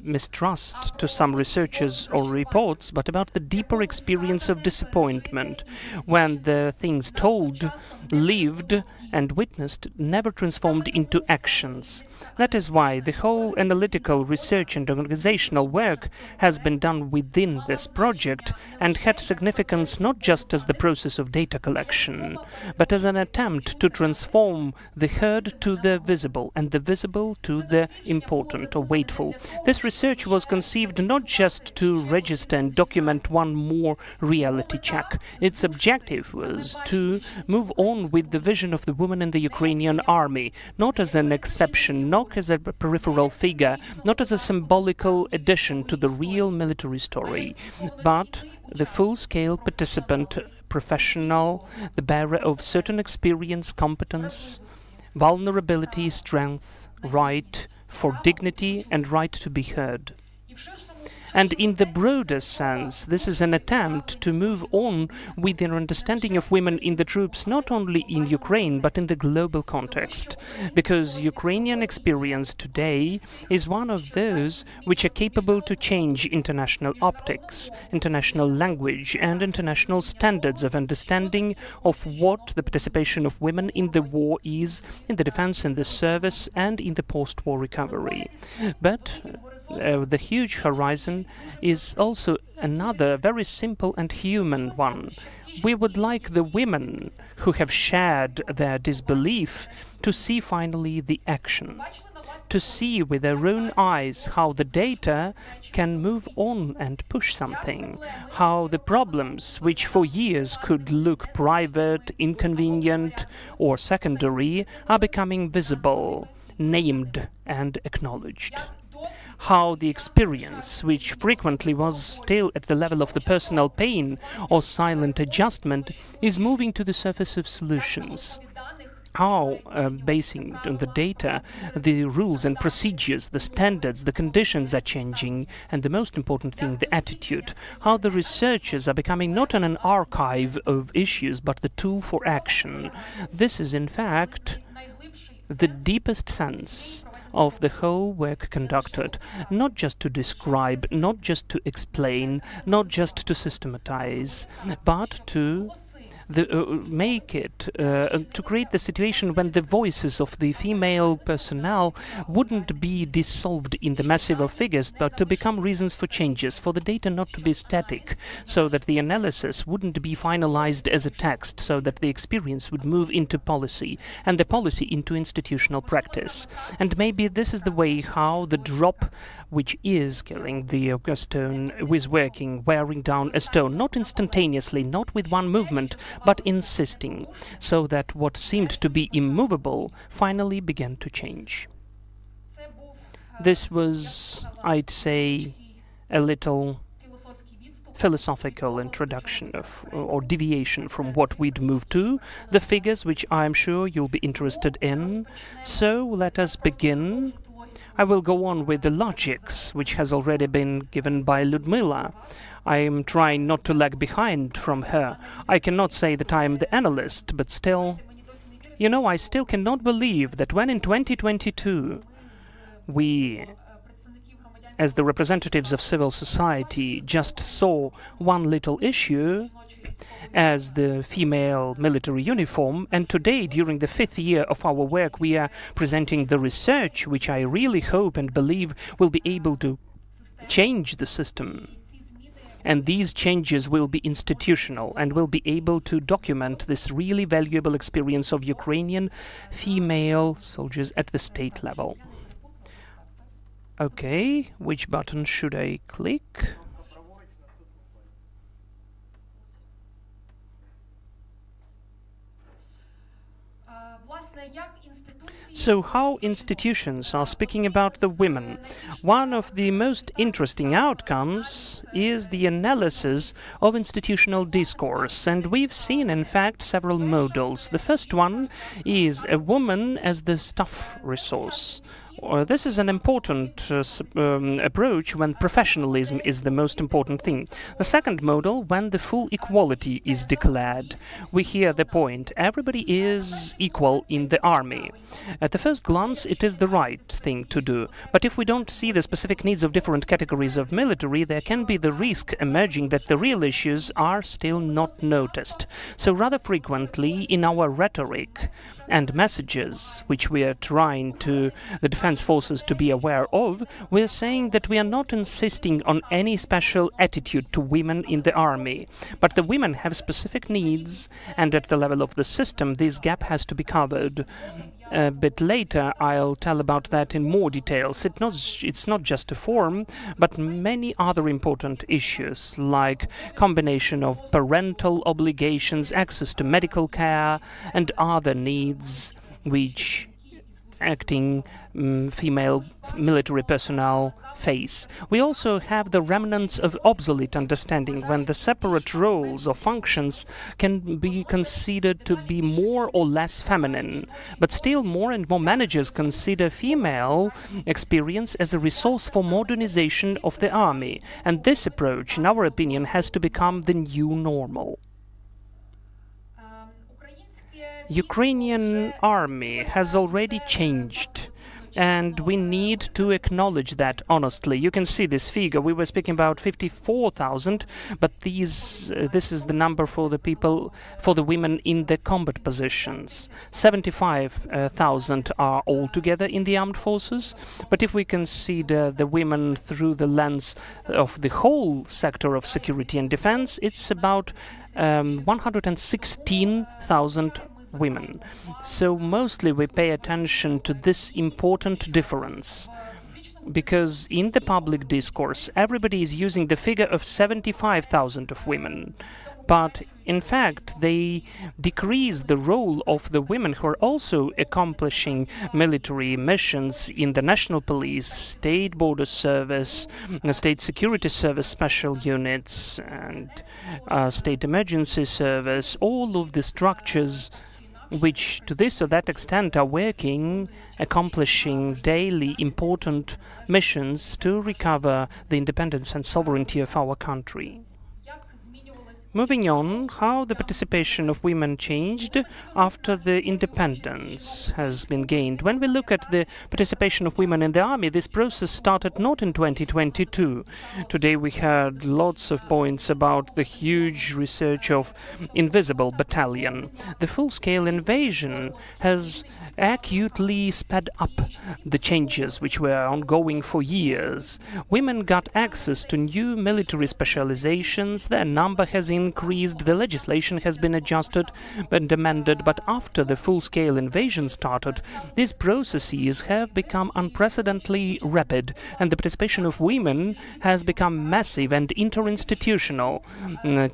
mistrust to some researchers or reports, but about the deeper experience of disappointment when the things told, lived, and witnessed never transformed into actions. That is why the whole analytical research and organizational work has been done within this project and had significance not just as the process of data collection, but as an attempt to transform the heard to the visible and the visible to the important or weightful. This research was conceived not just to register and document one more reality check. Its objective was to move on with the vision of the woman in the Ukrainian army, not as an exception, not as a peripheral figure, not as a symbolical addition to the real military story, but the full-scale participant, professional, the bearer of certain experience, competence, vulnerability, strength, right for dignity, and right to be heard. And in the broader sense, this is an attempt to move on with their understanding of women in the troops, not only in Ukraine, but in the global context. Because Ukrainian experience today is one of those which are capable to change international optics, international language, and international standards of understanding of what the participation of women in the war is, in the defense, in the service, and in the post-war recovery. But the huge horizon is also another very simple and human one. We would like the women who have shared their disbelief to see finally the action, to see with their own eyes how the data can move on and push something, how the problems which for years could look private, inconvenient, or secondary are becoming visible, named, and acknowledged. How the experience, which frequently was still at the level of the personal pain or silent adjustment, is moving to the surface of solutions. How, basing on the data, the rules and procedures, the standards, the conditions are changing, and the most important thing, the attitude. How the researchers are becoming not an archive of issues, but the tool for action. This is, in fact, the deepest sense of the whole work conducted, not just to describe, not just to explain, not just to systematize, but to make it, to create the situation when the voices of the female personnel wouldn't be dissolved in the massive of figures, but to become reasons for changes, for the data not to be static, so that the analysis wouldn't be finalized as a text, so that the experience would move into policy, and the policy into institutional practice. And maybe this is the way how the drop which is killing the stone is working, wearing down a stone, not instantaneously, not with one movement, but insisting, so that what seemed to be immovable finally began to change. This was, I'd say, a little philosophical introduction of, or deviation from what we'd moved to, the figures which I'm sure you'll be interested in. So let us begin. I will go on with the logics, which has already been given by Ludmila. I am trying not to lag behind from her. I cannot say that I am the analyst, but still, you know, I still cannot believe that when in 2022 we, as the representatives of civil society, just saw one little issue as the female military uniform, and today, during the 5th year of our work, we are presenting the research which I really hope and believe will be able to change the system. And these changes will be institutional and will be able to document this really valuable experience of Ukrainian female soldiers at the state level. Okay, which button should I click? So how institutions are speaking about the women? One of the most interesting outcomes is the analysis of institutional discourse, and we've seen, in fact, several models. The first one is a woman as the staff resource. This is an important approach when professionalism is the most important thing. The second model, when the full equality is declared. We hear the point, everybody is equal in the army. At the first glance, it is the right thing to do. But if we don't see the specific needs of different categories of military, there can be the risk emerging that the real issues are still not noticed. So rather frequently in our rhetoric and messages, which we are trying to the defense forces to be aware of, we're saying that we are not insisting on any special attitude to women in the army. But the women have specific needs, and at the level of the system, this gap has to be covered. A bit later, I'll tell about that in more details. It's not just a form, but many other important issues, like combination of parental obligations, access to medical care, and other needs which acting female military personnel face. We also have the remnants of obsolete understanding when the separate roles or functions can be considered to be more or less feminine. But still more and more managers consider female experience as a resource for modernization of the army. And this approach, in our opinion, has to become the new normal. Ukrainian army has already changed, and we need to acknowledge that honestly. You can see this figure. We were speaking about 54,000, but this is the number for the people, for the women in the combat positions. 75,000 are altogether in the armed forces, but if we consider the women through the lens of the whole sector of security and defense, it's about 116,000 women. So mostly we pay attention to this important difference, because in the public discourse everybody is using the figure of 75,000 of women, but in fact they decrease the role of the women who are also accomplishing military missions in the national police, state border service, state security service special units, and state emergency service. All of the structures which to this or that extent are working, accomplishing daily important missions to recover the independence and sovereignty of our country. Moving on, how the participation of women changed after the independence has been gained. When we look at the participation of women in the army, this process started not in 2022. Today we heard lots of points about the huge research of Invisible Battalion. The full-scale invasion has acutely sped up the changes which were ongoing for years. Women got access to new military specializations, their number has increased, the legislation has been adjusted and amended, but after the full-scale invasion started, these processes have become unprecedentedly rapid, and the participation of women has become massive and interinstitutional,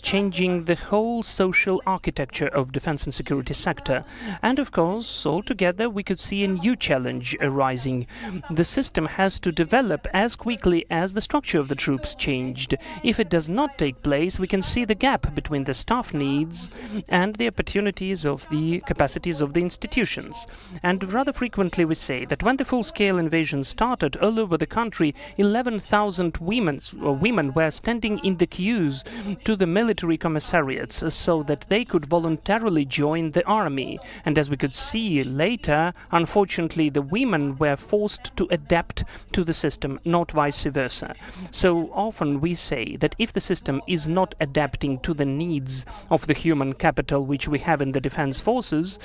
changing the whole social architecture of defense and security sector. And of course, altogether, we could see a new challenge arising. The system has to develop as quickly as the structure of the troops changed. If it does not take place, we can see the gap between the staff needs and the opportunities of the capacities of the institutions. And rather frequently we say that when the full-scale invasion started all over the country, 11,000 women were standing in the queues to the military commissariats so that they could voluntarily join the army. And as we could see later, unfortunately, the women were forced to adapt to the system, not vice versa. So often we say that if the system is not adapting to the needs of the human capital which we have in the defense forces,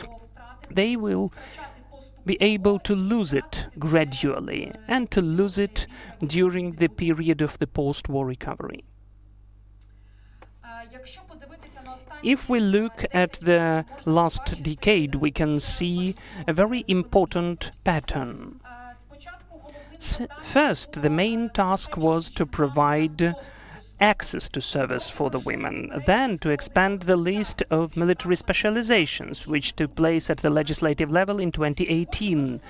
they will be able to lose it gradually, and to lose it during the period of the post-war recovery. If we look at the last decade, we can see a very important pattern. First, the main task was to provide access to service for the women, then to expand the list of military specializations, which took place at the legislative level in 2018.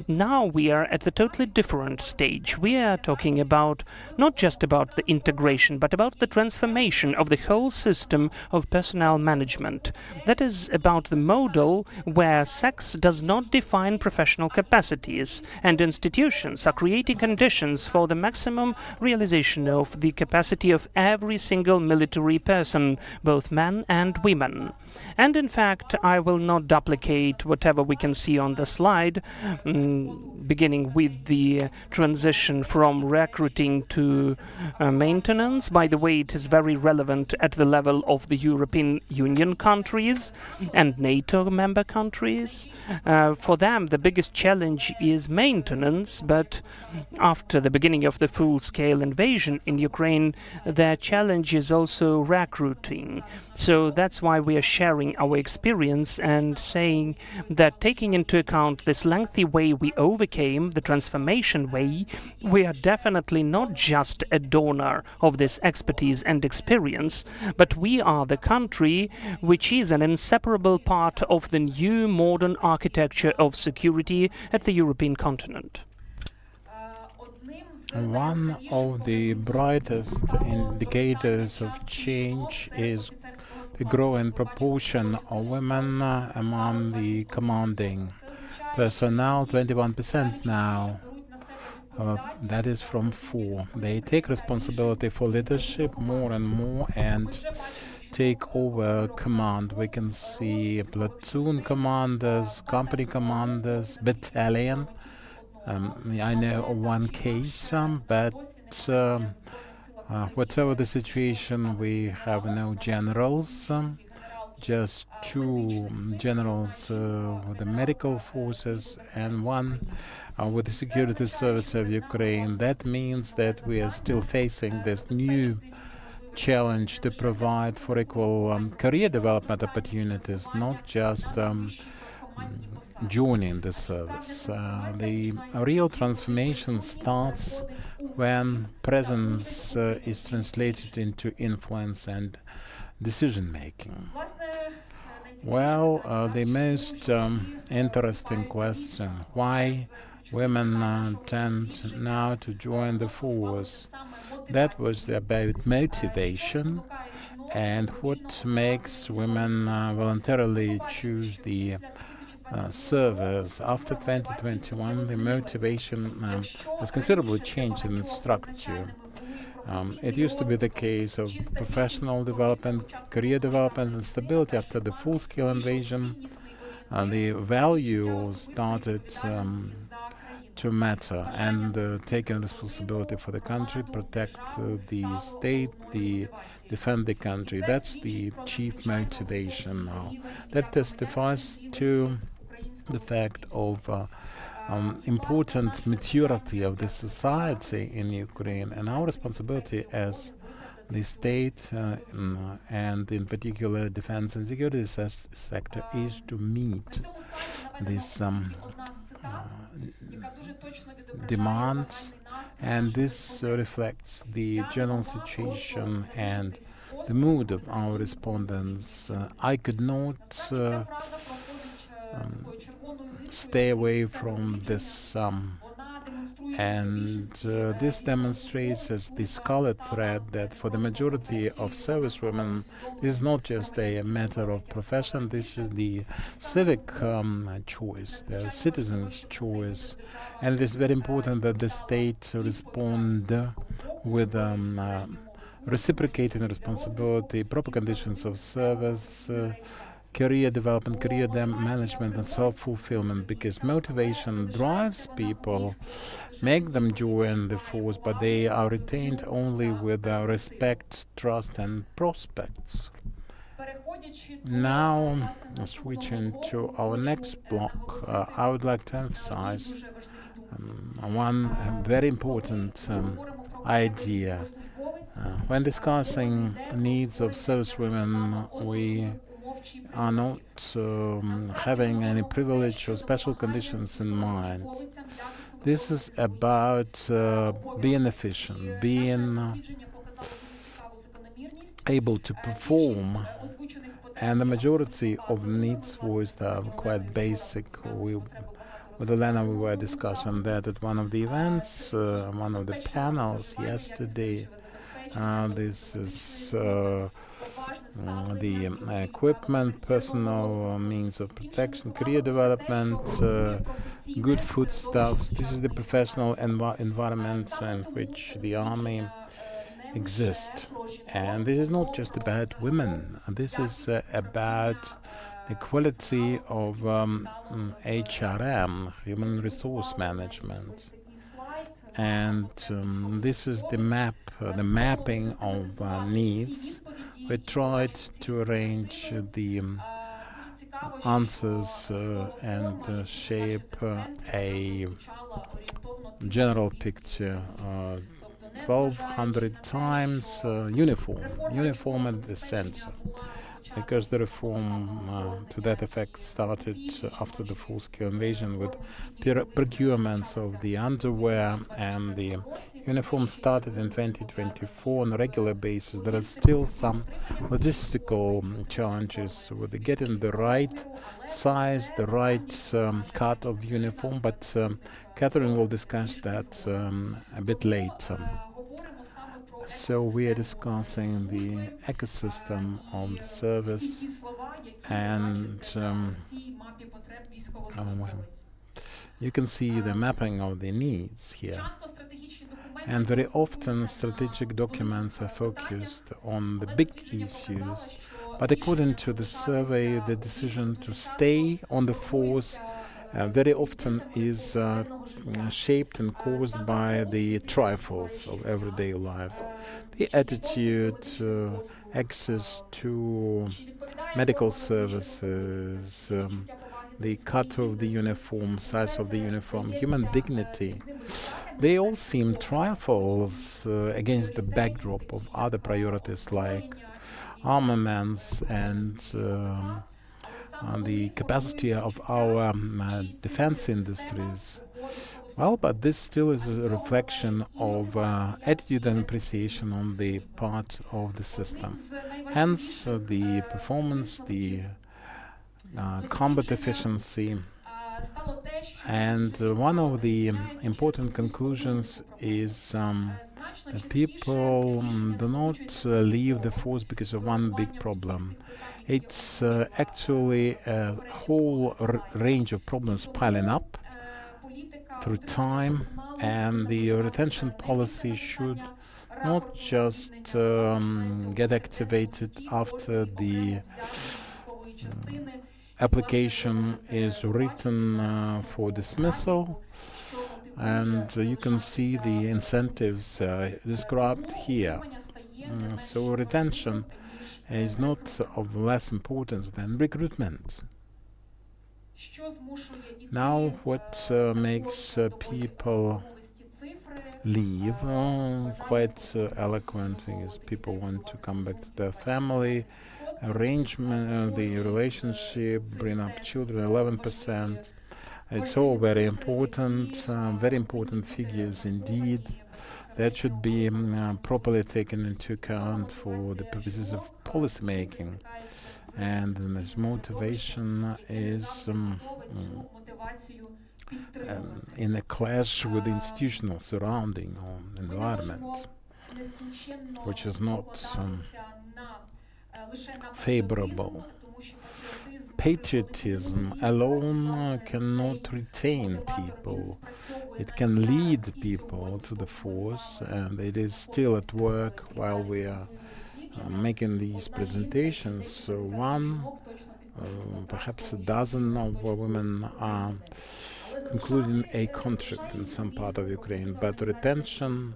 Now we are at a totally different stage. We are talking about not just about the integration, but about the transformation of the whole system of personnel management. That is about the model where sex does not define professional capacities, and institutions are creating conditions for the maximum realization of the capacity of every single military person, both men and women. And in fact, I will not duplicate whatever we can see on the slide, beginning with the transition from recruiting to maintenance. By the way, it is very relevant at the level of the European Union countries and NATO member countries. For them, the biggest challenge is maintenance, but after the beginning of the full-scale invasion in Ukraine, their challenge is also recruiting. So that's why we are sharing our experience and saying that, taking into account this lengthy way we overcame, the transformation way, we are definitely not just a donor of this expertise and experience, but we are the country which is an inseparable part of the new modern architecture of security at the European continent. One of the brightest indicators of change is the growing proportion of women among the commanding personnel, 21% now. That is from 4. They take responsibility for leadership more and more and take over command. We can see platoon commanders, company commanders, battalion. I know of one case, but whatever the situation, we have no generals, just 2 generals with the medical forces and 1 with the security service of Ukraine. That means that we are still facing this new challenge to provide for equal career development opportunities, not just joining the service. The real transformation starts when presence is translated into influence and decision making. Well, the most interesting question, why women tend now to join the force, that was about motivation and what makes women voluntarily choose the service. After 2021, the motivation has considerably changed in its structure. It used to be the case of professional development, career development, and stability. After the full-scale invasion, the value started to matter, and taking responsibility for the country, protect the state, defend the country. That's the chief motivation now. That testifies to the fact of important maturity of the society in Ukraine, and our responsibility as the state and in particular defense and security sector is to meet these demands, and this reflects the general situation and the mood of our respondents. I could not stay away from this, and this demonstrates as the scarlet thread that for the majority of servicewomen, this is not just a matter of profession, this is the civic choice, the citizens' choice, and it is very important that the state respond with reciprocating responsibility, proper conditions of service, career development, career management, and self-fulfillment, because motivation drives people, make them join the force, but they are retained only with respect, trust, and prospects. Now, switching to our next block, I would like to emphasize one very important idea. When discussing needs of servicewomen, we are not having any privilege or special conditions in mind. This is about being efficient, being able to perform, and the majority of needs voiced are quite basic. With Elena, we were discussing that at one of the events, one of the panels yesterday. This is the equipment, personal means of protection, career development, good foodstuffs. This is the professional environment in which the army exists. And this is not just about women. This is about the quality of HRM, human resource management. And this is the mapping of needs. We tried to arrange the answers and shape a general picture 1,200 times uniform at the center, because the reform to that effect started after the full-scale invasion with procurements of the underwear, and the uniform started in 2024 on a regular basis. There are still some logistical challenges with getting the right size, the right cut of uniform, but Catherine will discuss that a bit later. So we are discussing the ecosystem of the service, and you can see the mapping of the needs here. And very often strategic documents are focused on the big issues, but according to the survey, the decision to stay on the force very often is shaped and caused by the trifles of everyday life. The attitude, access to medical services, the cut of the uniform, size of the uniform, human dignity. They all seem trifles against the backdrop of other priorities like armaments and the capacity of our defense industries. Well, but this still is a reflection of attitude and appreciation on the part of the system. Hence, the performance, the combat efficiency. And one of the important conclusions is that people do not leave the force because of one big problem. It's actually a whole range of problems piling up through time, and the retention policy should not just get activated after the application is written for dismissal, and you can see the incentives described here. So retention is not of less importance than recruitment. Now, what makes people leave? Quite eloquent, because people want to come back to their family, arrangement, the relationship, bring up children, 11%. It's all very important figures indeed. That should be properly taken into account for the purposes of policy making. And this motivation is in a clash with the institutional surrounding or environment, which is not favorable. Patriotism alone cannot retain people. It can lead people to the force, and it is still at work while we are making these presentations. So perhaps a dozen of women are concluding a contract in some part of Ukraine, but retention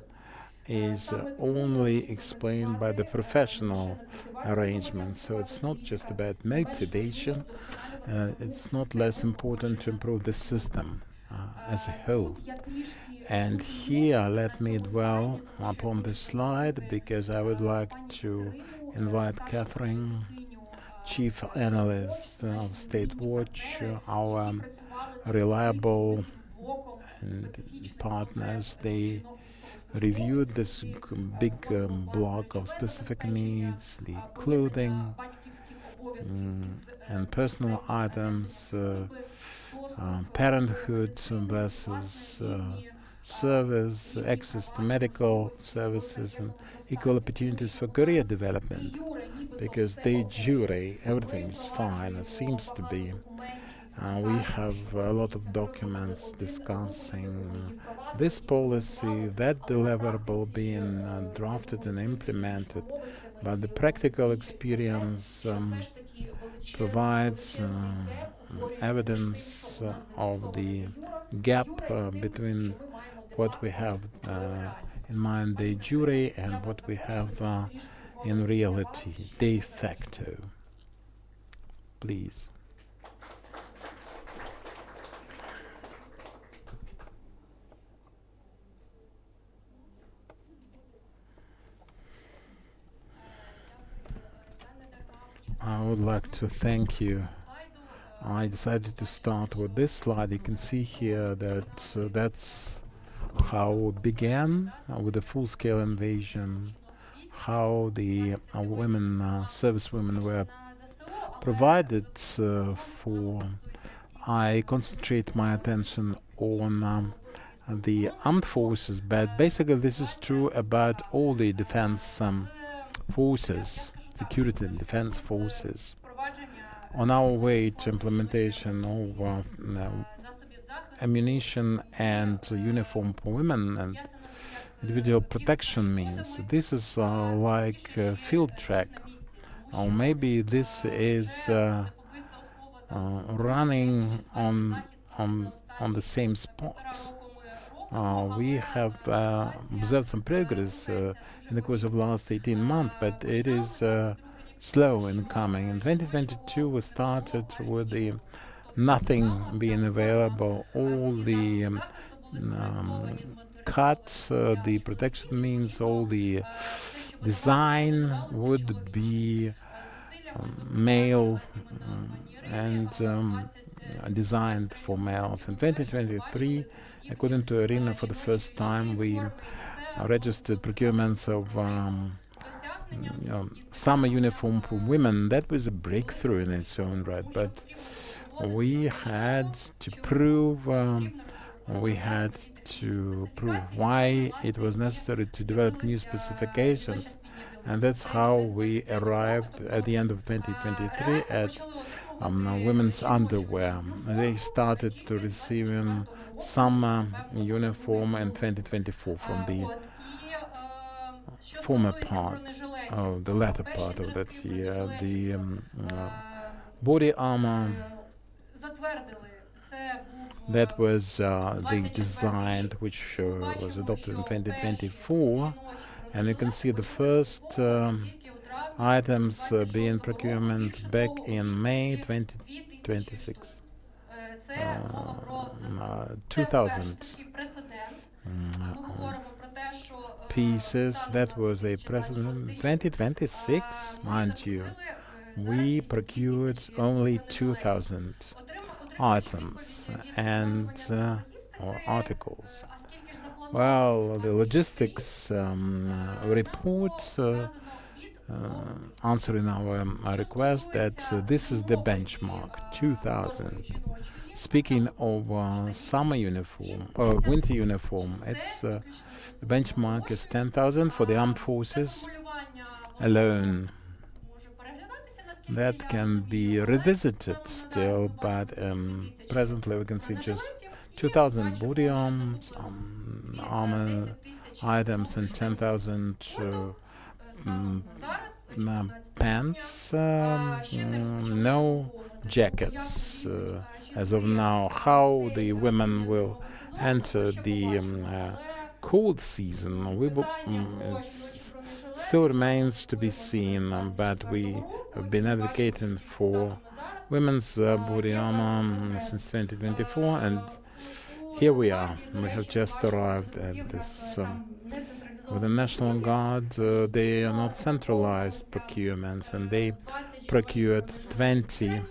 is only explained by the professional arrangements. So it's not just about motivation. It's not less important to improve the system as a whole. And here, let me dwell upon this slide, because I would like to invite Catherine, Chief Analyst of State Watch, our reliable and partners. They reviewed this big block of specific needs, the clothing and personal items, parenthood versus service, access to medical services, and equal opportunities for career development, because de jure everything is fine, it seems to be. We have a lot of documents discussing this policy, that deliverable being drafted and implemented, but the practical experience provides evidence of the gap between what we have in mind de jure and what we have in reality de facto. Please. would like to thank you. I decided to start with this slide. You can see here that that's how it began with the full-scale invasion, how the women, servicewomen were provided for. I concentrate my attention on the armed forces, but basically this is true about all the defense forces, security and defense forces. On our way to implementation of ammunition and uniform for women and individual protection means, this is like a field track, or maybe this is running on the same spot. We have observed some progress in the course of the last 18 months, but it is slow in coming. In 2022 we started with the nothing being available, all the cuts, the protection means, all the design would be male and designed for males. In 2023, according to Ірина, for the first time we registered procurements of summer uniform for women. That was a breakthrough in its own right, but we had to prove why it was necessary to develop new specifications, and that's how we arrived at the end of 2023 at women's underwear. They started to receive summer uniform in 2024 from the former part of the latter part of that year. The body armor, that was the design which was adopted in 2024, and you can see the first items being procurement back in May 2026. 2000 pieces. That was a precedent. 2026, mind you, we procured only 2000 items and or articles. Well, the logistics report answering our request that this is the benchmark, 2000. Speaking of summer uniform or winter uniform, it's the benchmark is 10,000 for the armed forces alone. That can be revisited still, but presently we can see just 2,000 body arms, armor items, and 10,000 pants, no jackets as of now. How the women will enter the cold season still remains to be seen, but we have been advocating for women's body armor since 2024, and here we are. We have just arrived at this. With the National Guard, they are not centralized procurements, and they procured 20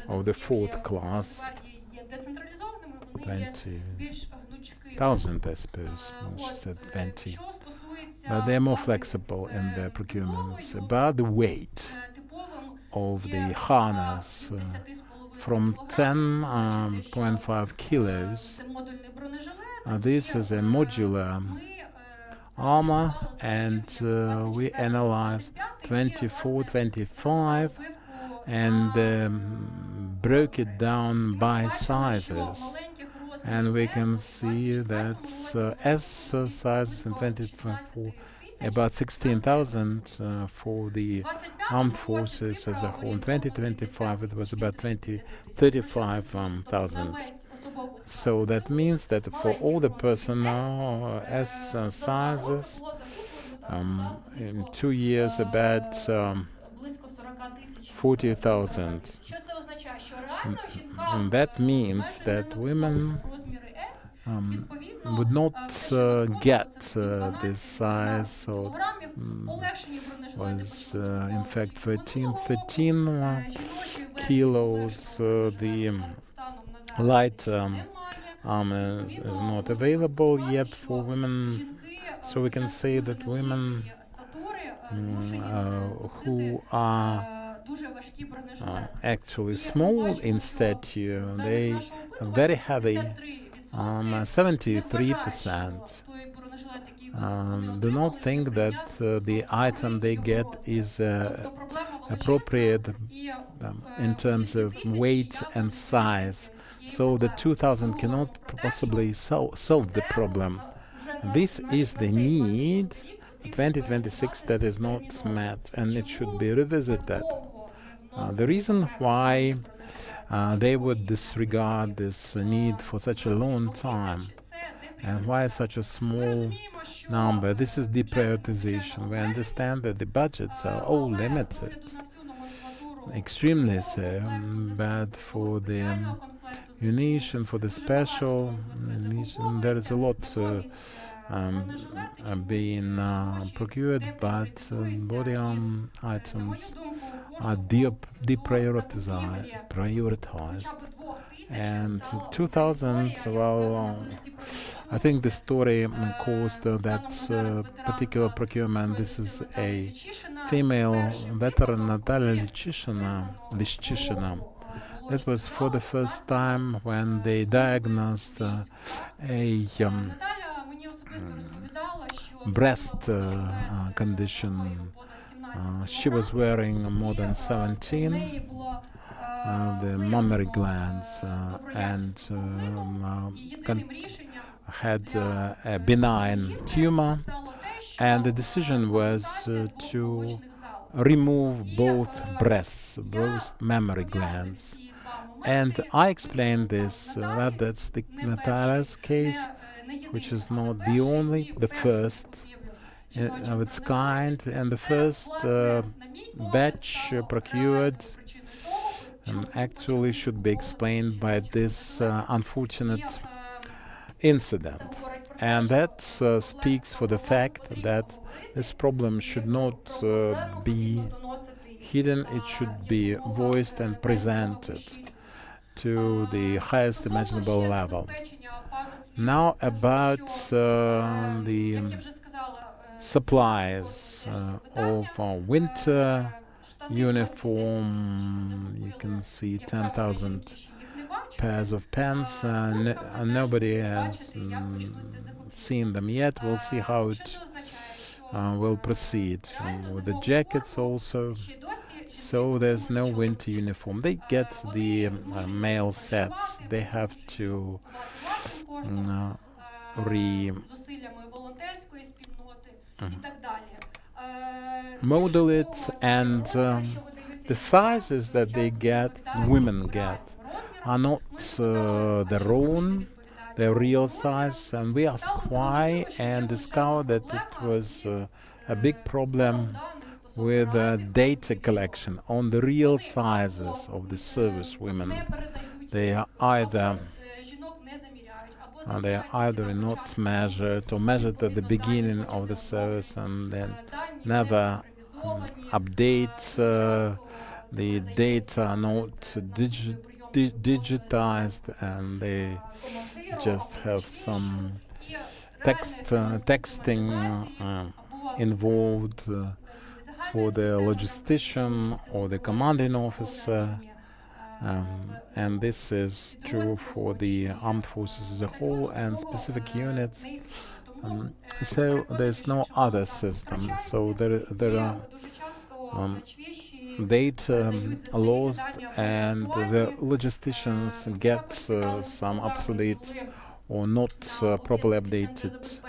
of the fourth class, 20,000, I suppose. She said 20, but they are more flexible in their procurements. About the weight of the harness, from 10.5 kilos. This is a modular armor, and we analyzed 24, 25, and broke it down by sizes. And we can see that S sizes in 2024, about 16,000 for the armed forces as a whole. In 2025, it was about 35,000. So that means that for all the personnel, S sizes, in 2 years, about 40,000. And that means that women would not get this size, so was in fact 13 kilos. The light armor is not available yet for women, so we can say that women who are actually small in stature, they are very heavy, 73%. Do not think that the item they get is appropriate in terms of weight and size. So the 2000 cannot possibly solve the problem. This is the need. 2026 that is not met, and it should be revisited. The reason why they would disregard this need for such a long time, and why such a small number, this is deprioritization. We understand that the budgets are all limited, extremely so, but for the munition, for the special munition, there is a lot being procured, but body arm items are deprioritized. And 2000, well, I think the story caused that particular procurement. This is a female veteran, Natalia Lishchishina. That was for the first time when they diagnosed a breast condition. She was wearing more than 17, the mammary glands, and had a benign tumor, and the decision was to remove both breasts, both mammary glands. And I explained this, that's the Natalia's case, which is not the only, the first of its kind, and the first batch procured actually should be explained by this unfortunate incident. And that speaks for the fact that this problem should not be hidden, it should be voiced and presented to the highest imaginable level. Now about the supplies of winter uniform. You can see 10,000 pairs of pants. Nobody has seen them yet. We'll see how it will proceed. With the jackets also. So there's no winter uniform. They get the male sets. They have to model it, and the sizes that they get, women get, are not their own, their real size. And we asked why, and discovered that it was a big problem with data collection on the real sizes of the service women. They are either not measured or measured at the beginning of the service and then never update. The data are not digitized, and they just have some texting involved for the logistician or the commanding officer. And this is true for the armed forces as a whole and specific units. So there's no other system. So there are data lost, and the logisticians get some obsolete or not properly updated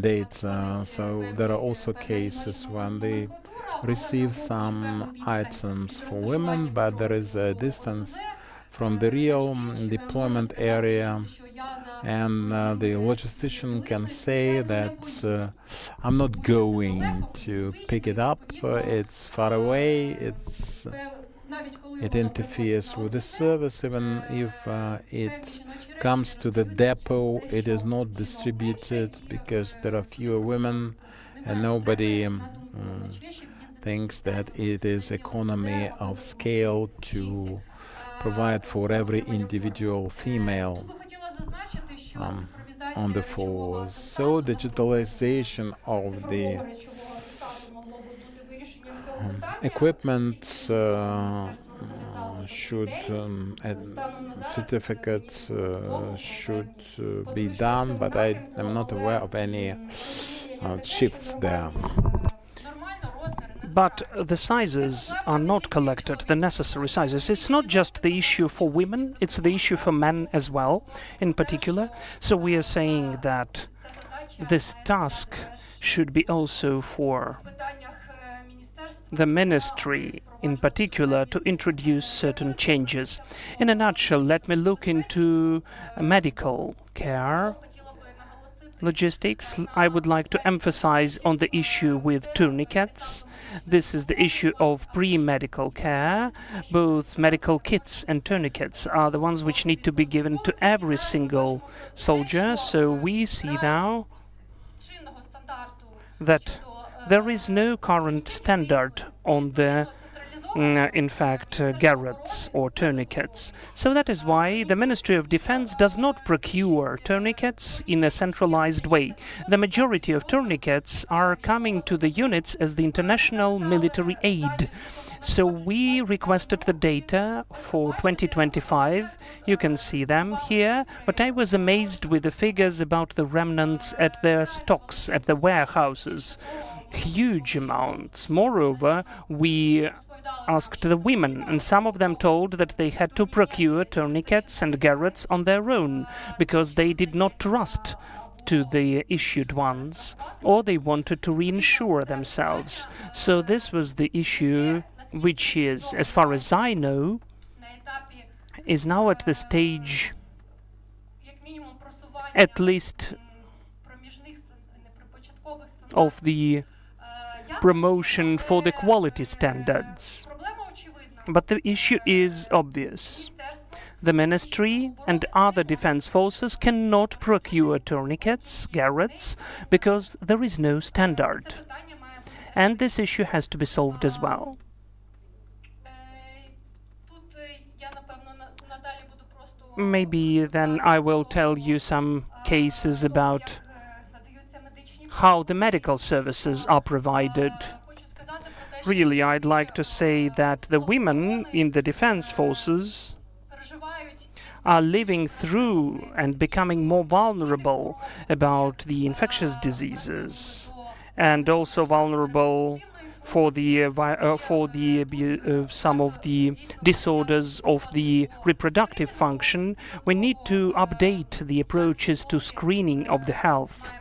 data. So there are also cases when they receive some items for women, but there is a distance from the real deployment area, and the logistician can say that I'm not going to pick it up, it's far away, it's it interferes with the service. Even if it comes to the depot, it is not distributed because there are fewer women, and nobody thinks that it is economy of scale to provide for every individual female on the force. So digitalization of the equipment should certificates should be done, but I am not aware of any shifts there. But the sizes are not collected, the necessary sizes. It's not just the issue for women, it's the issue for men as well, in particular. So we are saying that this task should be also for the ministry, in particular, to introduce certain changes. In a nutshell, let me look into medical care. Logistics, I would like to emphasize on the issue with tourniquets. This is the issue of pre-medical care. Both medical kits and tourniquets are the ones which need to be given to every single soldier. So we see now that there is no current standard on the in fact, garrots or tourniquets. So that is why the Ministry of Defense does not procure tourniquets in a centralized way. The majority of tourniquets are coming to the units as the international military aid. So we requested the data for 2025. You can see them here, but I was amazed with the figures about the remnants at their stocks, at the warehouses. Huge amounts. Moreover, we asked the women, and some of them told that they had to procure tourniquets and garrots on their own because they did not trust to the issued ones, or they wanted to reinsure themselves. So this was the issue which is, as far as I know, is now at the stage, at least, of the promotion for the quality standards. But the issue is obvious. The ministry and other defense forces cannot procure tourniquets, garrots, because there is no standard. And this issue has to be solved as well. Maybe then I will tell you some cases about how the medical services are provided. Really, I'd like to say that the women in the defense forces are living through and becoming more vulnerable about the infectious diseases, and also vulnerable for the some of the disorders of the reproductive function. We need to update the approaches to screening of the health,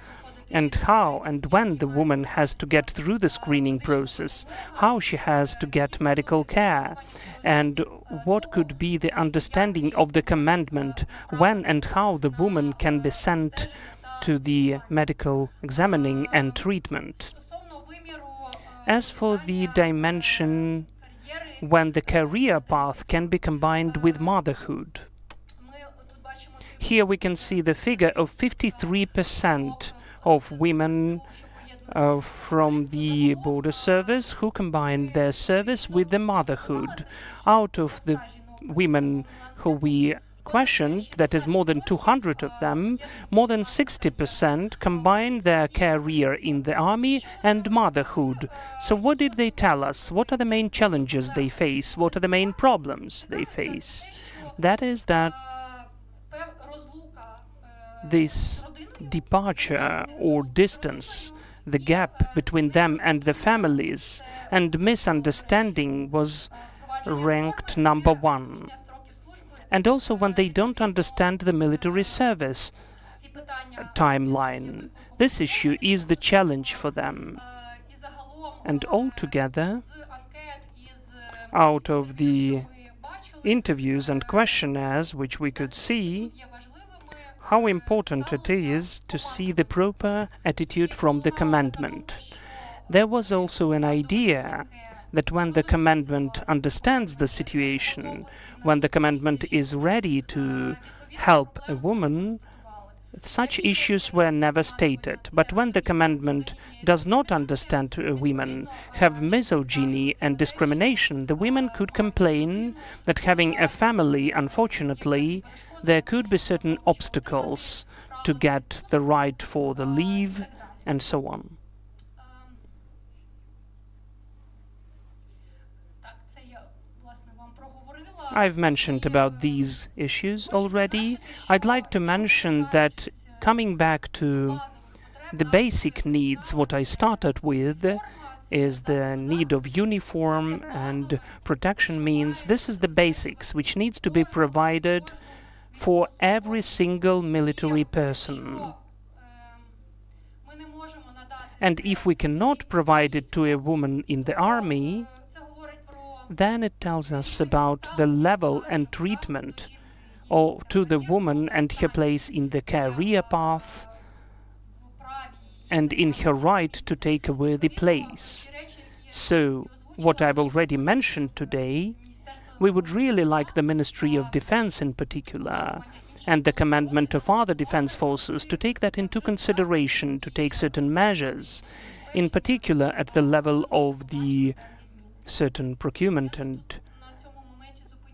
and how and when the woman has to get through the screening process, how she has to get medical care, and what could be the understanding of the commandment, when and how the woman can be sent to the medical examining and treatment. As for the dimension when the career path can be combined with motherhood, here we can see the figure of 53% of women from the border service who combined their service with the motherhood. Out of the women who we questioned, that is more than 200 of them, more than 60% combined their career in the army and motherhood. So what did they tell us? What are the main challenges they face? What are the main problems they face? That is that this departure or distance, the gap between them and the families, and misunderstanding was ranked number one. And also when they don't understand the military service timeline. This issue is the challenge for them. And altogether, out of the interviews and questionnaires which we could see, how important it is to see the proper attitude from the commandment. There was also an idea that when the commandment understands the situation, when the commandment is ready to help a woman, such issues were never stated. But when the commandment does not understand women, have misogyny and discrimination, the women could complain that having a family, unfortunately, there could be certain obstacles to get the right for the leave and so on. I've mentioned about these issues already. I'd like to mention that coming back to the basic needs, what I started with is the need of uniform and protection means this is the basics which needs to be provided for every single military person. And if we cannot provide it to a woman in the army, then it tells us about the level and treatment or to the woman and her place in the career path and in her right to take a worthy place. So, what I've already mentioned today, we would really like the Ministry of Defense in particular and the commandment of other defense forces to take that into consideration, to take certain measures, in particular at the level of the certain procurement and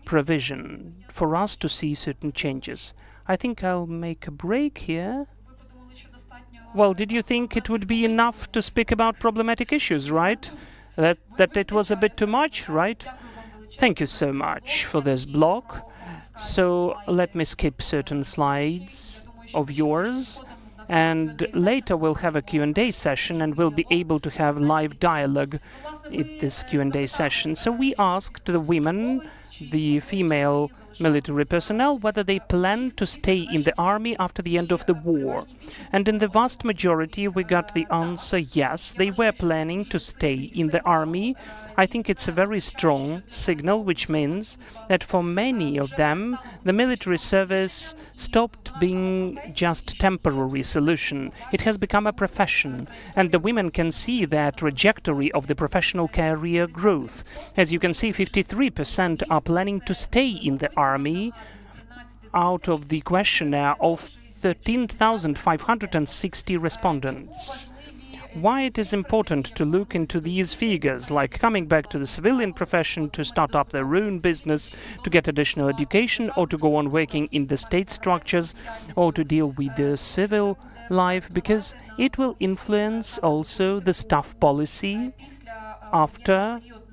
provision for us to see certain changes. I think I'll make a break here. Well, did you think it would be enough to speak about problematic issues, right? That it was a bit too much, right? Thank you so much for this block. So let me skip certain slides of yours. And later we'll have a Q&A session and we'll be able to have live dialogue in this Q&A session. So we asked the women, the female military personnel, whether they plan to stay in the army after the end of the war. And in the vast majority we got the answer yes, they were planning to stay in the army. I think it's a very strong signal, which means that for many of them the military service stopped being just temporary solution. It has become a profession, and the women can see their trajectory of the professional career growth. As you can see, 53% are planning to stay in the army out of the questionnaire of 13,560 respondents. Why it is important to look into these figures, like coming back to the civilian profession, to start up their own business, to get additional education, or to go on working in the state structures, or to deal with the civil life, because it will influence also the staff policy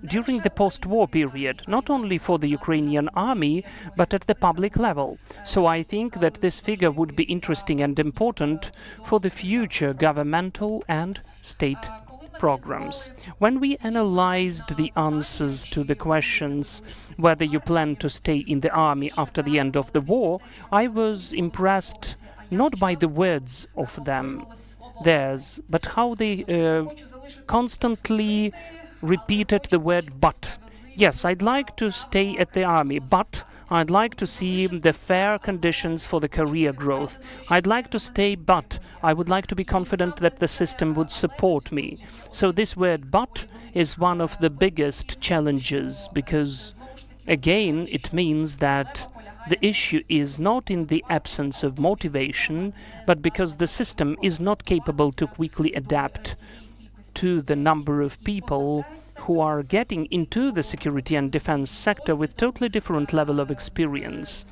during the post-war period, not only for the Ukrainian army, but at the public level. So I think that this figure would be interesting and important for the future governmental and state programs. When we analyzed the answers to the questions whether you plan to stay in the army after the end of the war, I was impressed not by the words of theirs, but how they constantly repeated the word but. Yes, I'd like to stay at the army, but I'd like to see the fair conditions for the career growth. I'd like to stay, but I would like to be confident that the system would support me. So this word but is one of the biggest challenges, because again it means that the issue is not in the absence of motivation, but because the system is not capable to quickly adapt to the number of people who are getting into the security and defense sector with totally different level of experience,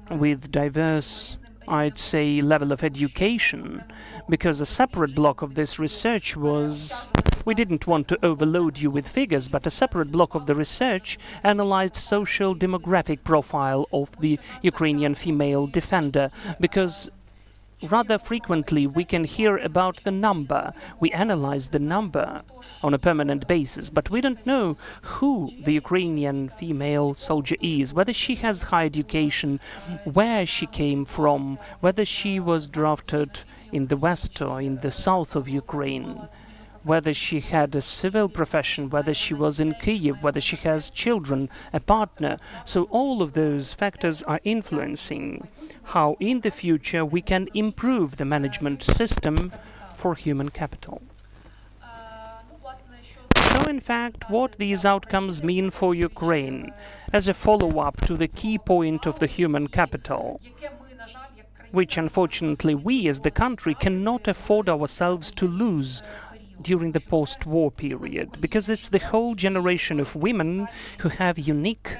with diverse, I'd say, level of education, because a separate block of this research was, we didn't want to overload you with figures, but a separate block of the research analyzed social demographic profile of the Ukrainian female defender, because rather frequently we can hear about the number. We analyze the number on a permanent basis, but we don't know who the Ukrainian female soldier is, whether she has high education, where she came from, whether she was drafted in the west or in the south of Ukraine, whether she had a civil profession, whether she was in Kyiv, whether she has children, a partner. So all of those factors are influencing how in the future we can improve the management system for human capital. So in fact, what these outcomes mean for Ukraine as a follow-up to the key point of the human capital, which unfortunately we as the country cannot afford ourselves to lose during the post-war period, because it's the whole generation of women who have unique,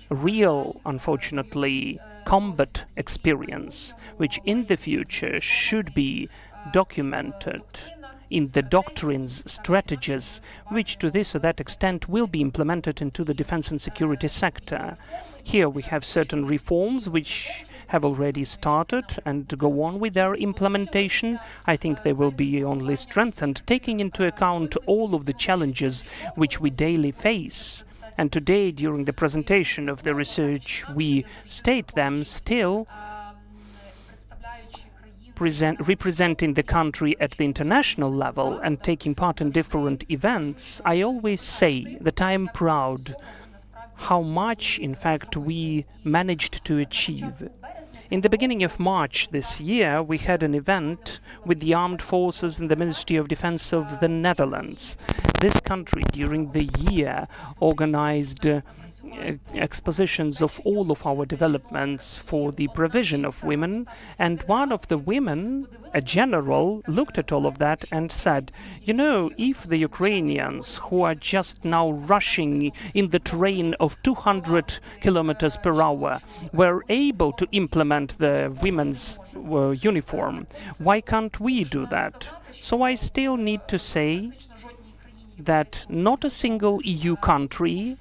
real, unfortunately, combat experience, which in the future should be documented in the doctrines, strategies, which to this or that extent will be implemented into the defense and security sector. Here we have certain reforms which have already started and go on with their implementation. I think they will be only strengthened, taking into account all of the challenges which we daily face. And today, during the presentation of the research, we state them still representing the country at the international level and taking part in different events. I always say that I am proud how much, in fact, we managed to achieve. In the beginning of March this year, we had an event with the armed forces and the Ministry of Defense of the Netherlands. This country, during the year, organized expositions of all of our developments for the provision of women, and one of the women, a general, looked at all of that and said, you know, if the Ukrainians, who are just now rushing in the train of 200 kilometers per hour, were able to implement the women's uniform, why can't we do that? So I still need to say that not a single EU country,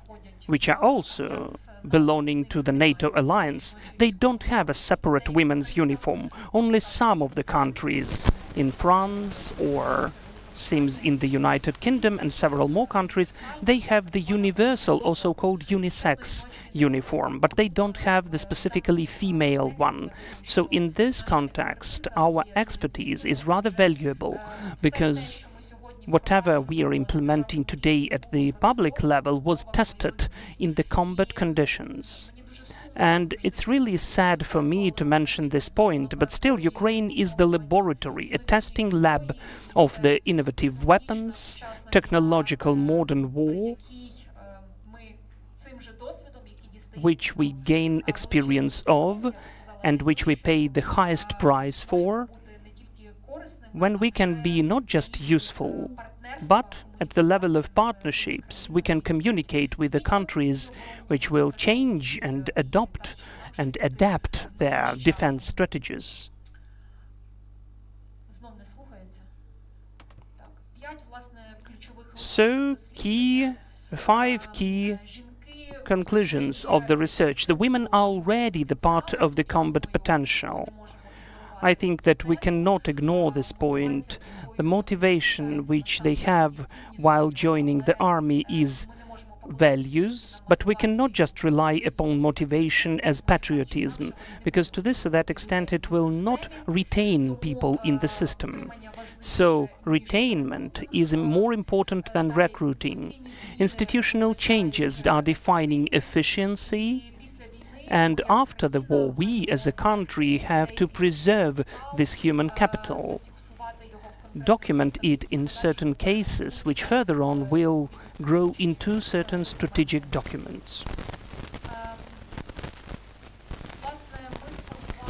which are also belonging to the NATO alliance, they don't have a separate women's uniform. Only some of the countries in France or seems in the United Kingdom and several more countries, they have the universal, or so-called unisex uniform, but they don't have the specifically female one. So in this context, our expertise is rather valuable, because whatever we are implementing today at the public level was tested in the combat conditions. And it's really sad for me to mention this point, but still Ukraine is the laboratory, a testing lab of the innovative weapons, technological modern war, which we gain experience of and which we pay the highest price for, when we can be not just useful, but at the level of partnerships, we can communicate with the countries which will change and adopt and adapt their defense strategies. So, five key conclusions of the research. The women are already the part of the combat potential. I think that we cannot ignore this point. The motivation which they have while joining the army is values, but we cannot just rely upon motivation as patriotism, because to this or that extent it will not retain people in the system. So retainment is more important than recruiting. Institutional changes are defining efficiency, and after the war, we as a country have to preserve this human capital, document it in certain cases, which further on will grow into certain strategic documents.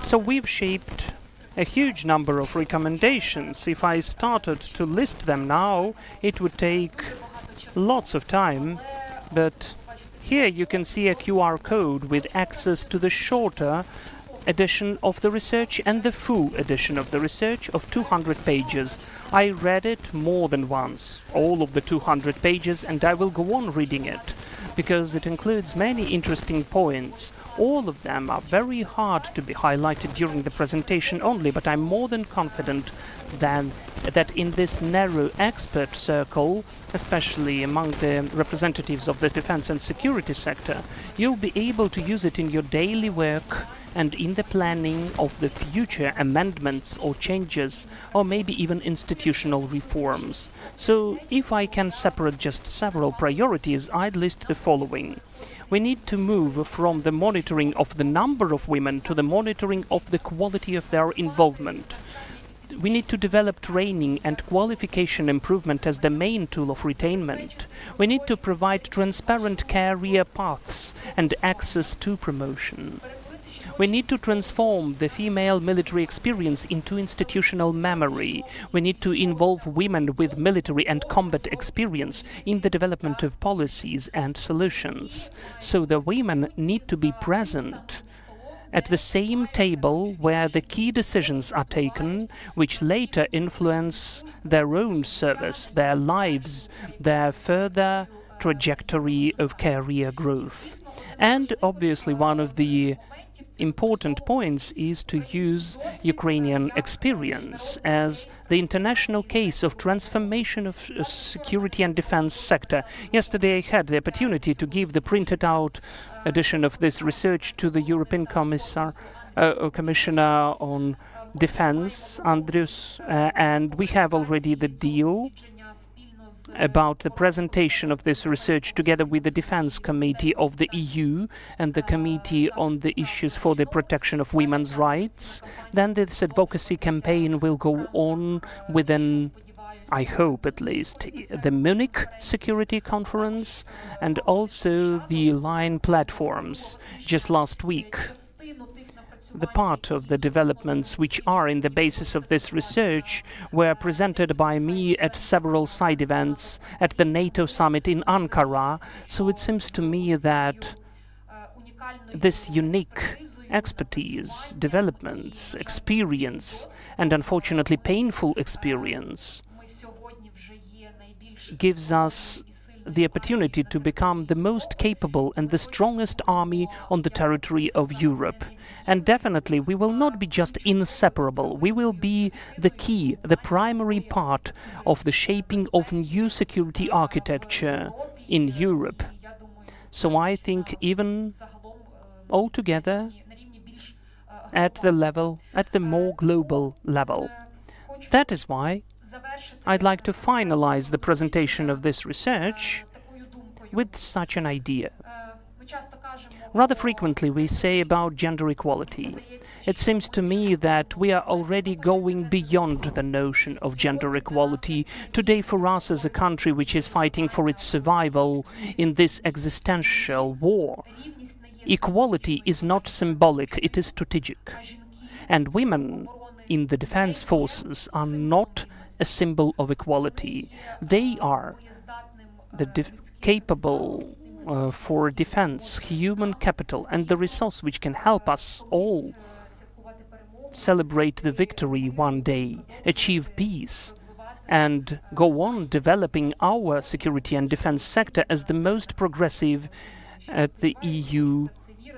So we've shaped a huge number of recommendations. If I started to list them now, it would take lots of time, but here you can see a QR code with access to the shorter edition of the research and the full edition of the research of 200 pages. I read it more than once, all of the 200 pages, and I will go on reading it, because it includes many interesting points. All of them are very hard to be highlighted during the presentation only, but I'm more than confident that in this narrow expert circle, especially among the representatives of the defense and security sector, you'll be able to use it in your daily work and in the planning of the future amendments or changes, or maybe even institutional reforms. So if I can separate just several priorities, I'd list the following. We need to move from the monitoring of the number of women to the monitoring of the quality of their involvement. we need to develop training and qualification improvement as the main tool of retainment. We need to provide transparent career paths and access to promotion. We need to transform the female military experience into institutional memory. We need to involve women with military and combat experience in the development of policies and solutions. So the women need to be present at the same table where the key decisions are taken, which later influence their own service, their lives, their further trajectory of career growth. And obviously one of the important points is to use Ukrainian experience as the international case of transformation of security and defense sector. Yesterday I had the opportunity to give the printed out edition of this research to the European Commissioner on Defense, Andrius, and we have already the deal about the presentation of this research together with the Defense Committee of the EU and the Committee on the Issues for the Protection of Women's Rights. Then this advocacy campaign will go on within, I hope at least, the Munich Security Conference and also the line platforms just last week. The part of the developments which are in the basis of this research were presented by me at several side events at the NATO summit in Ankara, so it seems to me that this unique expertise, developments, experience, and unfortunately painful experience gives us the opportunity to become the most capable and the strongest army on the territory of Europe. And definitely we will not be just inseparable, we will be the key, the primary part of the shaping of new security architecture in Europe. So I think even altogether at the more global level. That is why I'd like to finalize the presentation of this research with such an idea. Rather frequently we say about gender equality. It seems to me that we are already going beyond the notion of gender equality. Today for us as a country which is fighting for its survival in this existential war, equality is not symbolic, it is strategic. And women in the defense forces are not a symbol of equality. They are the capable for defense, human capital, and the resource which can help us all celebrate the victory one day, achieve peace, and go on developing our security and defense sector as the most progressive at the EU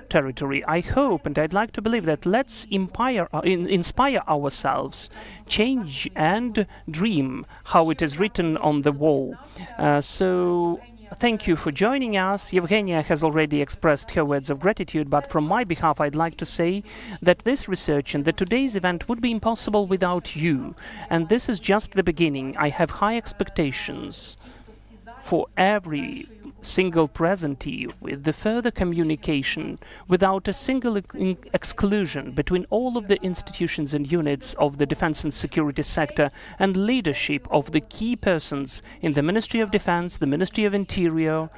territory. I hope and I'd like to believe that let's inspire ourselves, change and dream how it is written on the wall. So thank you for joining us. Evgenia has already expressed her words of gratitude, but from my behalf I'd like to say that this research and today's event would be impossible without you. And this is just the beginning. I have high expectations for every single presentee with the further communication without a single exclusion between all of the institutions and units of the defense and security sector and leadership of the key persons in the Ministry of Defense, the Ministry of Interior,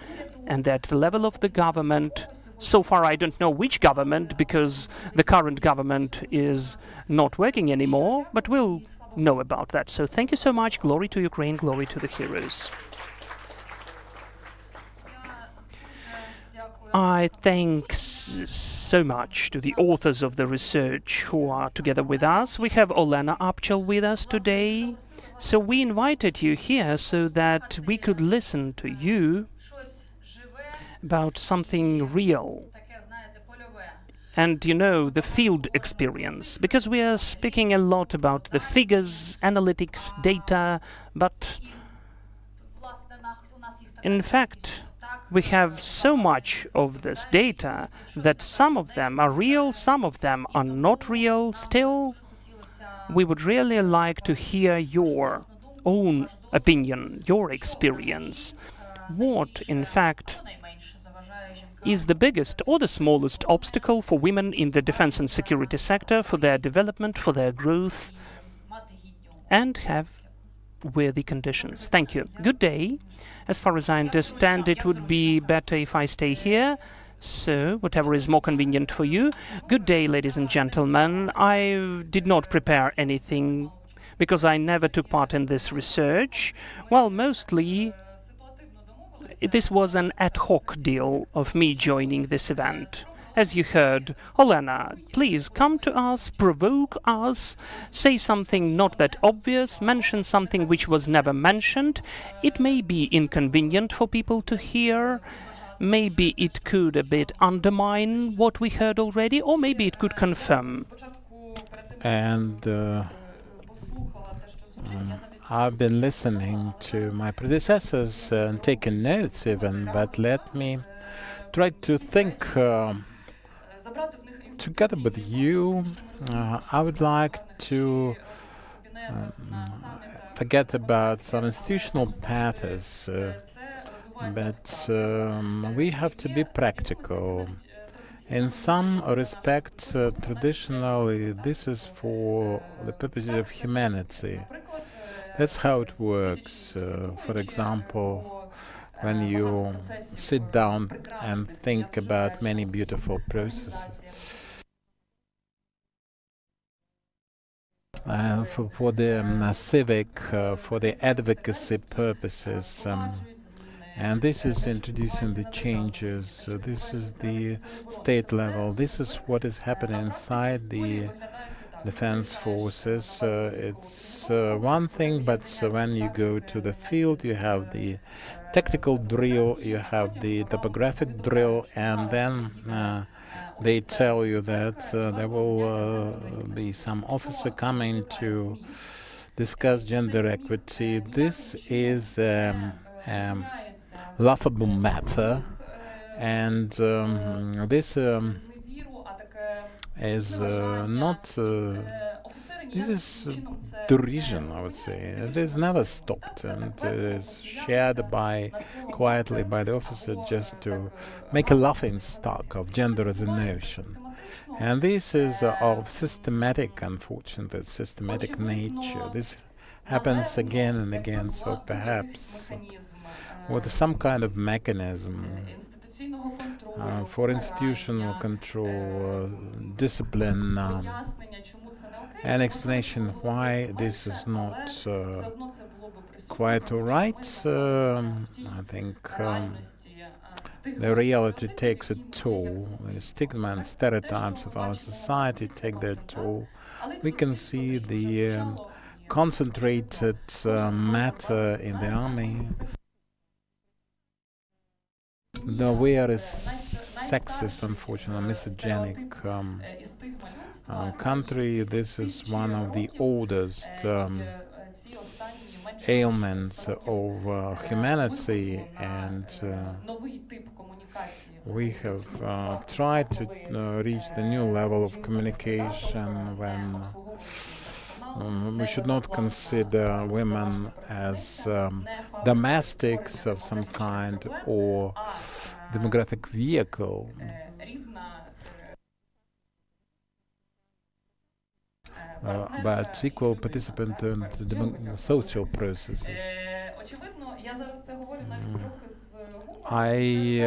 and at the level of the government. So far I don't know which government, because the current government is not working anymore, but we'll know about that. So thank you so much. Glory to Ukraine, glory to the heroes. I thank so much to the authors of the research who are together with us. We have Olena Apchel with us today. So we invited you here so that we could listen to you about something real. And, you know, the field experience, because we are speaking a lot about the figures, analytics, data, but in fact, we have so much of this data that some of them are real, some of them are not real. Still, we would really like to hear your own opinion, your experience. What, in fact, is the biggest or the smallest obstacle for women in the defense and security sector, for their development, for their growth, and have worthy conditions. Thank you. Good day. As far as I understand, it would be better if I stay here. So, whatever is more convenient for you. Good day, ladies and gentlemen. I did not prepare anything because I never took part in this research. Well, mostly this was an ad hoc deal of me joining this event. As you heard, Olena, please come to us, provoke us, say something not that obvious, mention something which was never mentioned. It may be inconvenient for people to hear, maybe it could a bit undermine what we heard already, or maybe it could confirm. And I've been listening to my predecessors and taking notes even, but let me try to think together with you. I would like to forget about some institutional pathos, but we have to be practical. In some respects, traditionally, this is for the purposes of humanity. That's how it works. For example, when you sit down and think about many beautiful processes. For the civic, for the advocacy purposes, and this is introducing the changes. This is the state level. This is what is happening inside the defense forces. It's one thing, but when you go to the field, you have the tactical drill, you have the topographic drill, and then they tell you that there will be some officer coming to discuss gender equity. This is laughable matter, and this is not. This is derision, I would say. It is never stopped, and it is shared quietly by the officer just to make a laughing stock of gender as a notion. And this is of systematic, unfortunately, systematic nature. This happens again and again, so perhaps with some kind of mechanism for institutional control, discipline, an explanation why this is not quite all right. I think the reality takes a toll. The stigma and stereotypes of our society take their toll. We can see the concentrated matter in the army. No, we are a sexist, unfortunately, misogynic country. This is one of the oldest ailments of humanity, and we have tried to reach the new level of communication when we should not consider women as domestics of some kind or demographic vehicle. But equal participant in the social processes. I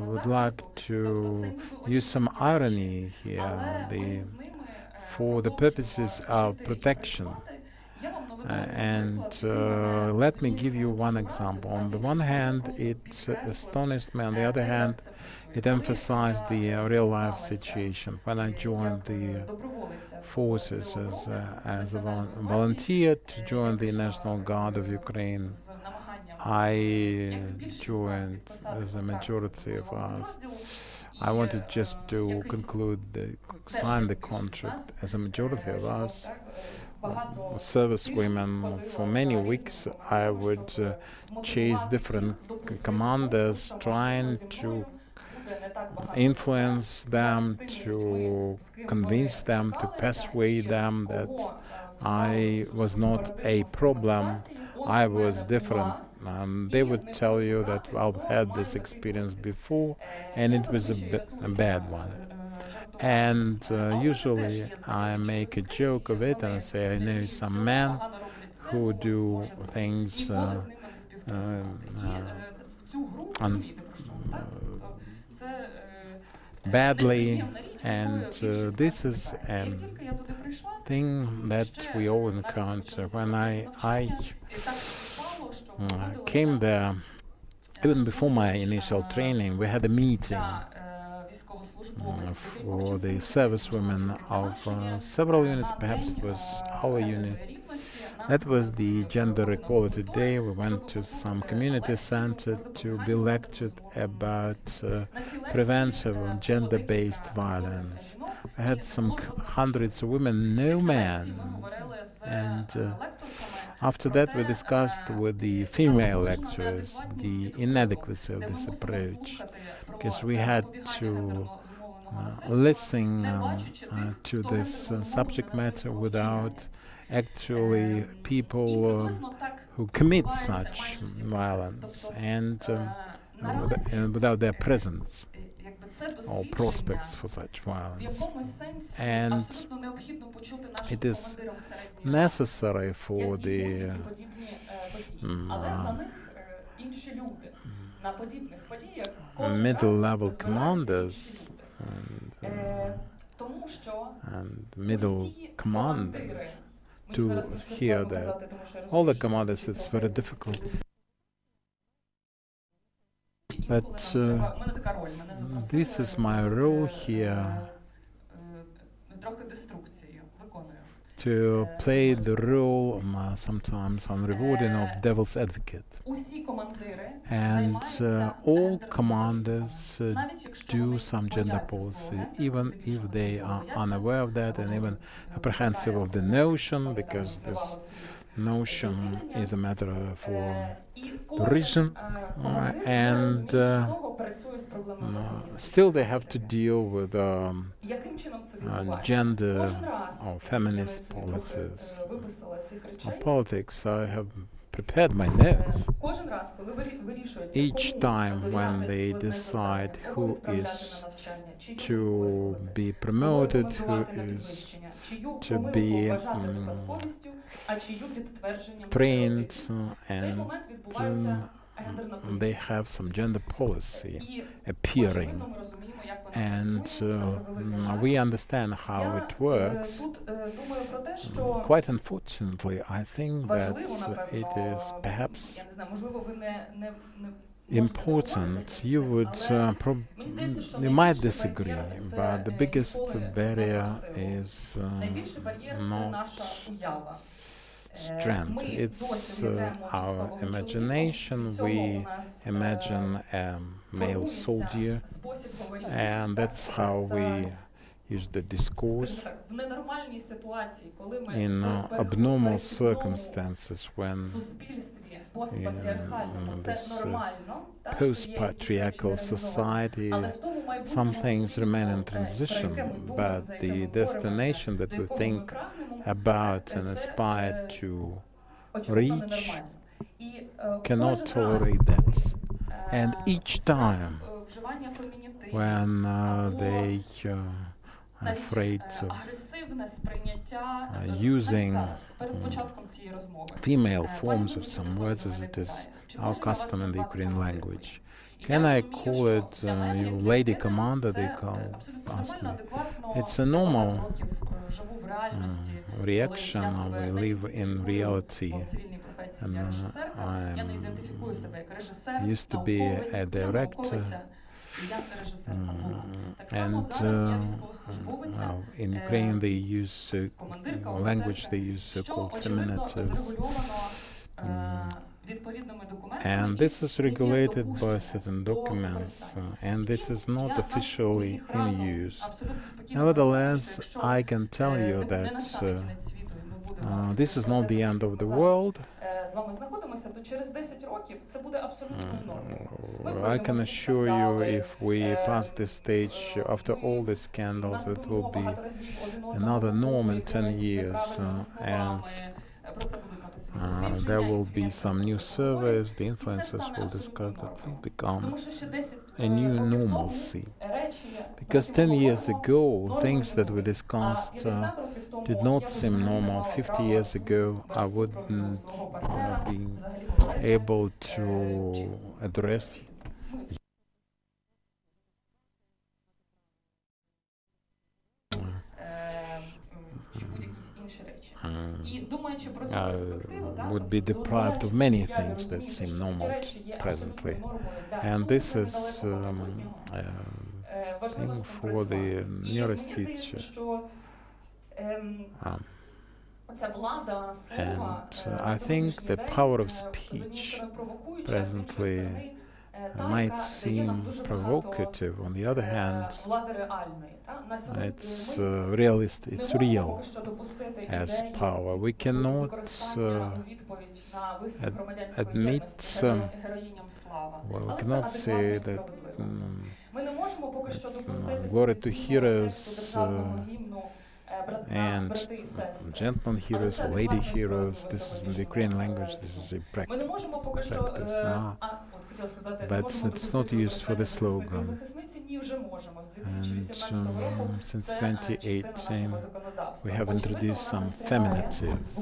would like to use some irony here, for the purposes of protection. And let me give you one example. On the one hand, it astonished me. On the other hand, it emphasized the real-life situation. When I joined the forces as a volunteer to join the National Guard of Ukraine, I joined as a majority of us. I wanted just to sign the contract as a majority of us. Servicewomen. For many weeks, I would chase different commanders, trying to influence them, to convince them, to persuade them that I was not a problem, I was different. They would tell you that I've had this experience before and it was a bad one. And usually I make a joke of it and say I know some men who do things badly, and this is a thing that we all encounter. When I came there, even before my initial training, we had a meeting for the servicewomen of several units. Perhaps it was our unit. That was the Gender Equality Day. We went to some community center to be lectured about prevention of gender-based violence. I had some hundreds of women, no men. And after that, we discussed with the female lecturers the inadequacy of this approach, because we had to listen to this subject matter without actually people who commit such violence, and without their presence or prospects for such violence. And it is necessary for the middle-level commanders and middle command to hear that. All the commanders, it's very difficult. But this is my role here, to play the role sometimes unrewarding of devil's advocate. And all commanders do some gender policy, even if they are unaware of that and even apprehensive of the notion, because this notion is a matter for the reason, and still they have to deal with gender or feminist policies or politics. I have prepared my notes. Each time when they decide who is to be promoted, who is to be trained, and they have some gender policy appearing, and we understand how it works. Quite unfortunately, I think that it is perhaps important. You would you might disagree, but the biggest barrier is not strength. It's our imagination. We imagine a male soldier, and that's how we use the discourse. In abnormal circumstances, when in this post-patriarchal society, some things remain in transition, but the destination that we think about and aspire to reach cannot tolerate that. And each time when they are afraid of using female forms of some words, as it is our custom in the Ukrainian language. Can I call it you lady commander, they ask me. It's a normal reaction. We live in reality. And I used to be a director, and well, in Ukraine they use language they use called feminatives, and this is regulated by certain documents, and this is not officially in use. Nevertheless, I can tell you that this is not the end of the world. I can assure you, if we pass this stage, after all the scandals, it will be another norm in 10 years, and there will be some new surveys, the influencers will discuss that will become a new normalcy. Because 10 years ago, things that we discussed did not seem normal. 50 years ago, I wouldn't be able to address would be deprived of many things that seem normal presently. And this is thing for the nearest future. And I think the power of speech presently might seem provocative. On the other hand, it's realist. It's real as power. We cannot admit. Well, we cannot say that glory to heroes and gentlemen heroes, lady heroes. This is in the Ukrainian language. This is a practice now, but it's not used for the slogan. And since 2018, we have introduced some feminitives,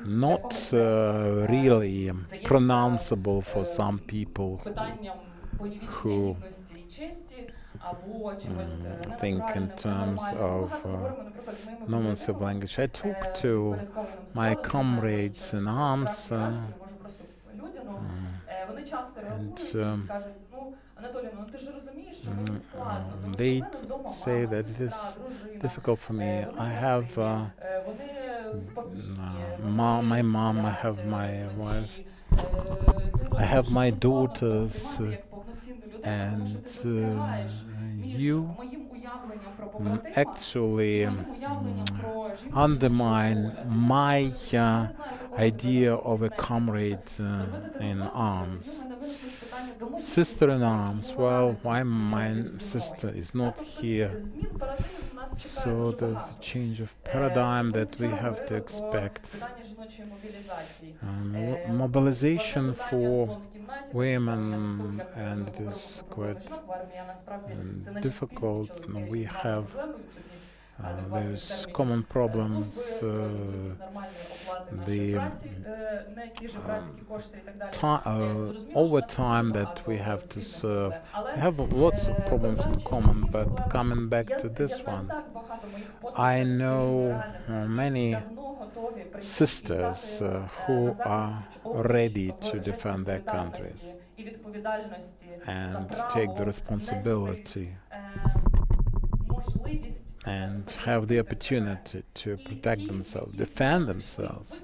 not really pronounceable for some people who think in terms of normalcy of language. I talk to my comrades in arms, and they say that it is difficult for me. I have my mom, I have my wife, I have my daughters, and you actually undermine my idea of a comrade in arms. Sister in arms, well, why my sister is not here? So there's a change of paradigm that we have to expect. Mobilization for women, and it is quite difficult. We have those common problems, the overtime that we have to serve. We have lots of problems in common, but coming back to this one, I know many sisters who are ready to defend their countries and take the responsibility and have the opportunity to protect themselves, defend themselves.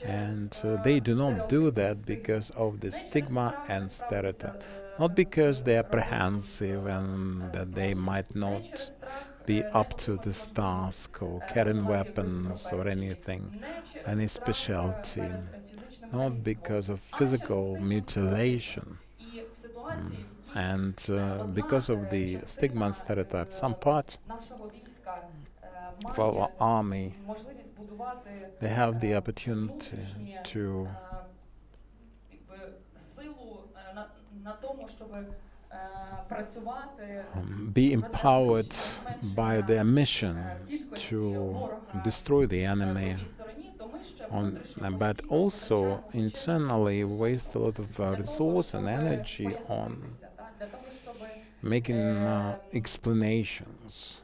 And they do not do that because of the stigma and stereotype. Not because they are apprehensive and that they might not be up to this task or carrying weapons or anything, any specialty. Not because of physical mutilation. And because of the stigma and stereotype, some part of our army, they have the opportunity to be empowered by their mission to destroy the enemy, but also internally waste a lot of resource and energy on making explanations.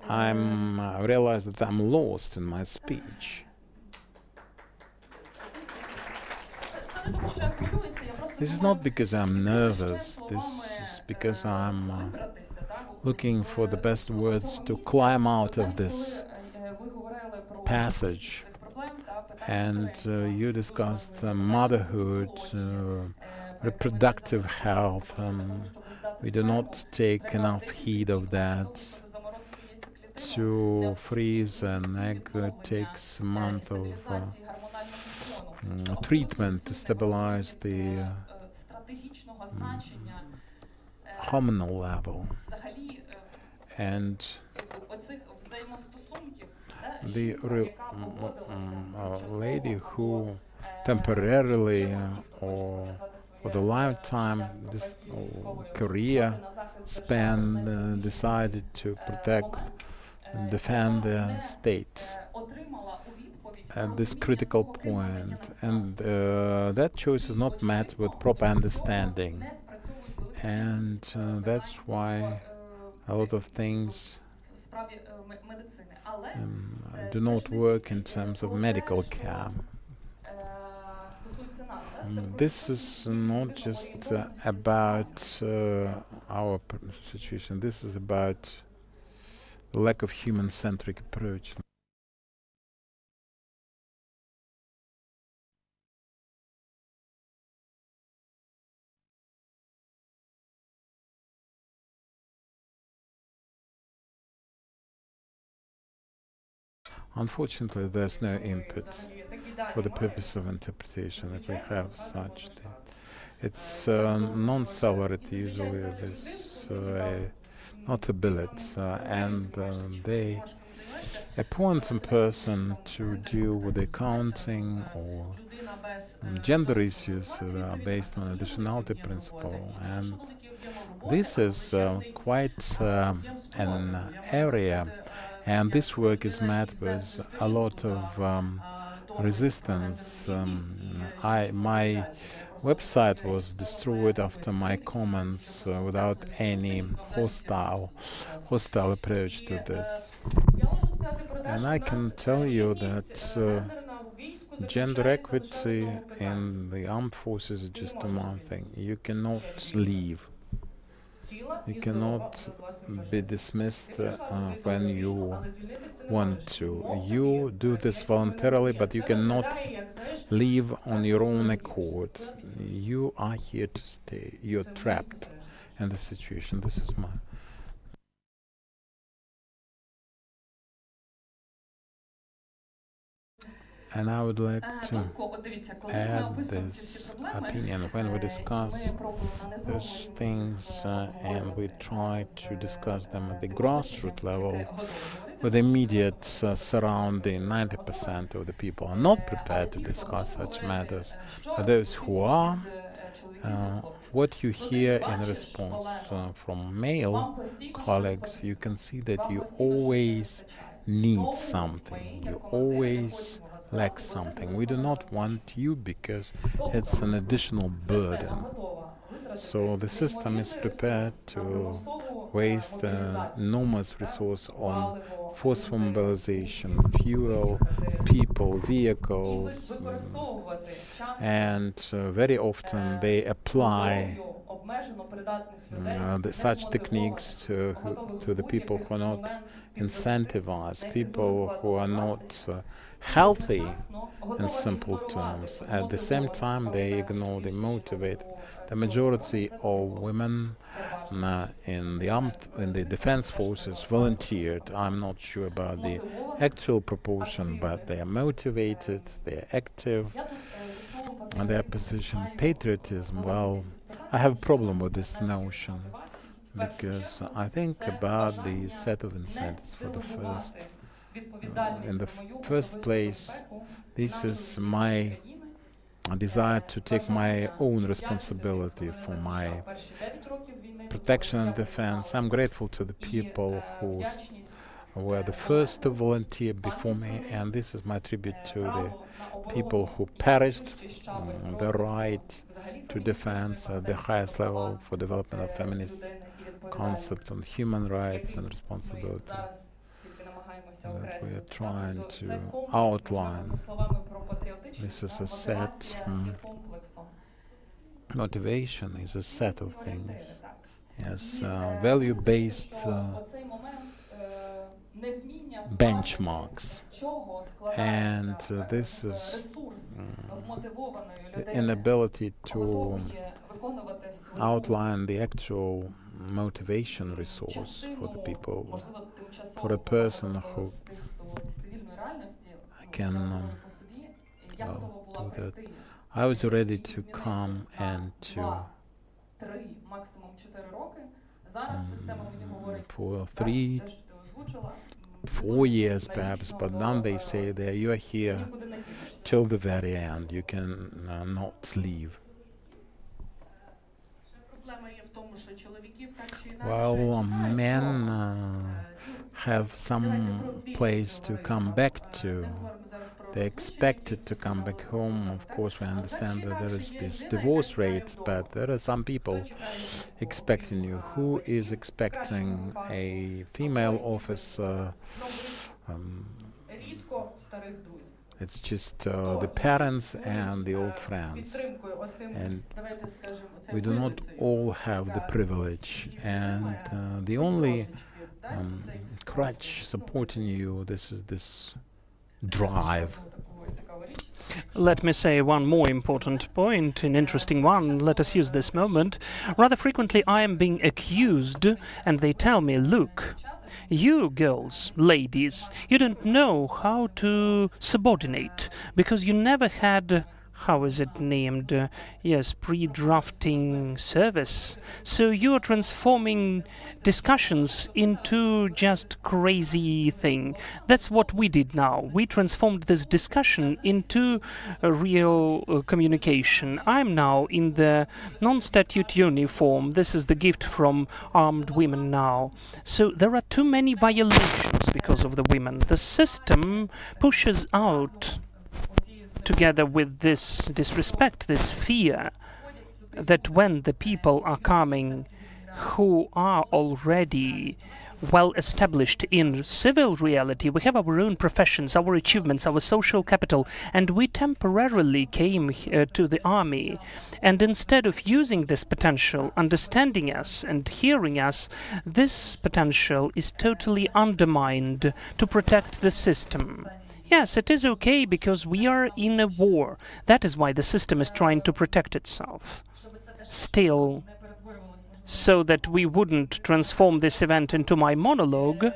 I realize that I'm lost in my speech. This is not because I'm nervous, this is because I'm looking for the best words to climb out of this passage. And you discussed motherhood, reproductive health. We do not take enough heed of that. To freeze an egg takes a month of treatment to stabilize the hormonal level. And the lady who temporarily or for the lifetime this career span decided to protect and defend their state at this critical point, and that choice is not met with proper understanding, and that's why a lot of things do not work in terms of medical care. This is not just about our situation, this is about the lack of human-centric approach. Unfortunately, there's no input for the purpose of interpretation if we have such. It's non-salaried usually, this not a billet, and they appoint some person to deal with accounting or gender issues based on additionality principle, and this is quite an area, and this work is met with a lot of resistance. My website was destroyed after my comments without any hostile approach to this. And I can tell you that gender equity in the armed forces is just one thing. You cannot leave. You cannot be dismissed when you want to. You do this voluntarily, but you cannot leave on your own accord. You are here to stay. You're trapped in the situation. This is my... And I would like to add this opinion when we discuss those things and we try to discuss them at the grassroots level with immediate surrounding. 90% of the people are not prepared to discuss such matters. But those who are, what you hear in response from male colleagues, you can see that you always need something. You always lack something. We do not want you because it's an additional burden. So the system is prepared to waste enormous resource on forceful mobilization, fuel, people, vehicles, and very often they apply such techniques to the people who are not incentivized, people who are not healthy in simple terms. At the same time, they ignore, they motivate. The majority of women in the defense forces volunteered. I'm not sure about the actual proportion, but they are motivated, they are active, and their position, patriotism. Well, I have a problem with this notion because I think about the set of incentives for the first. In the first place, this is my desire to take my own responsibility for my protection and defense. I'm grateful to the people who were the first to volunteer before me, and this is my tribute to the people who perished the right to defense at the highest level for development of feminist concept on human rights and responsibility that we are trying to outline. This is a set motivation is a set of things. Yes, value-based benchmarks, and this is the inability to outline the actual motivation resource for the people, for a person who can do that. I was ready to come and to for 3 4 years perhaps, but then they say that you are here till the very end. You can not leave. Well, men have some place to come back to. They're expected to come back home. Of course, we understand that there is this divorce rate, but there are some people expecting you. Who is expecting a female officer? It's just the parents and the old friends. And we do not all have the privilege. And the only crutch supporting you, this is this drive. Let me say one more important point, an interesting one. Let us use this moment. Rather frequently I am being accused, and they tell me, look, you girls, ladies, you don't know how to subordinate, because you never had, how is it named? Yes, pre-drafting service. So you are transforming discussions into just crazy thing. That's what we did now. We transformed this discussion into a real communication. I'm now in the non-statute uniform. This is the gift from armed women now. So there are too many violations because of the women. The system pushes out, together with this disrespect, this fear, that when the people are coming who are already well established in civil reality, we have our own professions, our achievements, our social capital, and we temporarily came to the army. And instead of using this potential, understanding us and hearing us, this potential is totally undermined to protect the system. Yes, it is okay because we are in a war. That is why the system is trying to protect itself. Still, so that we wouldn't transform this event into my monologue,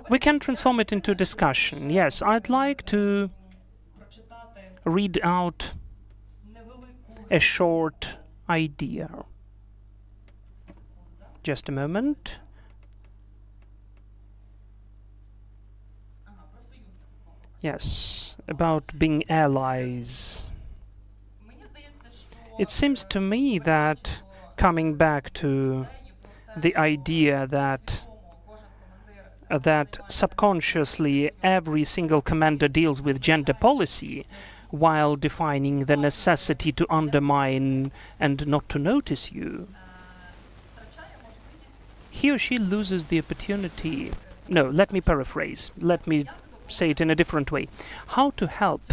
we can transform it into discussion. Yes, I'd like to read out a short idea. Just a moment. Yes, about being allies. It seems to me that, coming back to the idea that subconsciously every single commander deals with gender policy, while defining the necessity to undermine and not to notice you, he or she loses the opportunity. No, let me paraphrase. Let me say it in a different way. How to help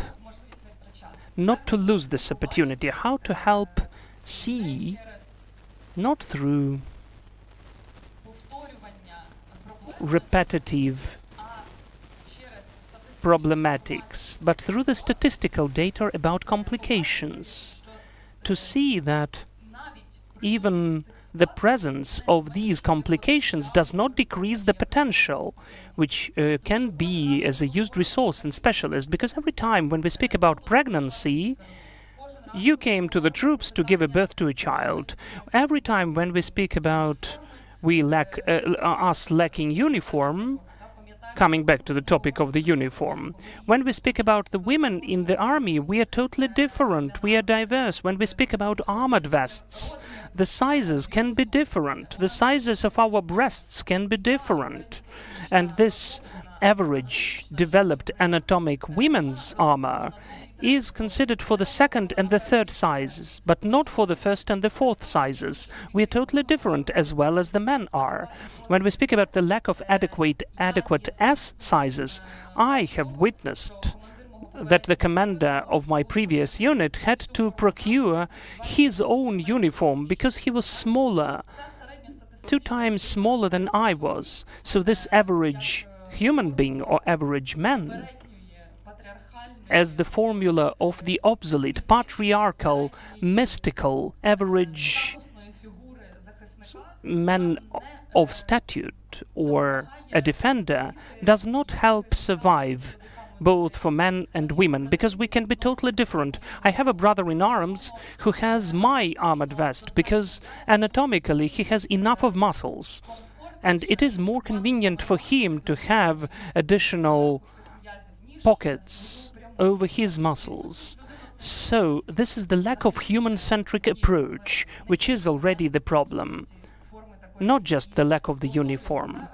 not to lose this opportunity, how to help see, not through repetitive problematics, but through the statistical data about complications, to see that even the presence of these complications does not decrease the potential, which can be as a used resource and specialist, because every time when we speak about pregnancy, you came to the troops to give a birth to a child. Every time when we speak about us lacking uniform, coming back to the topic of the uniform, when we speak about the women in the army, we are totally different, we are diverse. When we speak about armored vests, the sizes can be different, the sizes of our breasts can be different. And this average developed anatomic women's armor is considered for the second and the third sizes, but not for the first and the fourth sizes. We are totally different, as well as the men are. When we speak about the lack of adequate S sizes, I have witnessed that the commander of my previous unit had to procure his own uniform because he was smaller, 2 times smaller than I was. So this average human being or average man, as the formula of the obsolete, patriarchal, mystical, average man of statute or a defender, does not help survive both for men and women, because we can be totally different. I have a brother in arms who has my armored vest because anatomically he has enough of muscles. and it is more convenient for him to have additional pockets over his muscles. So this is the lack of human-centric approach, which is already the problem, not just the lack of the uniform.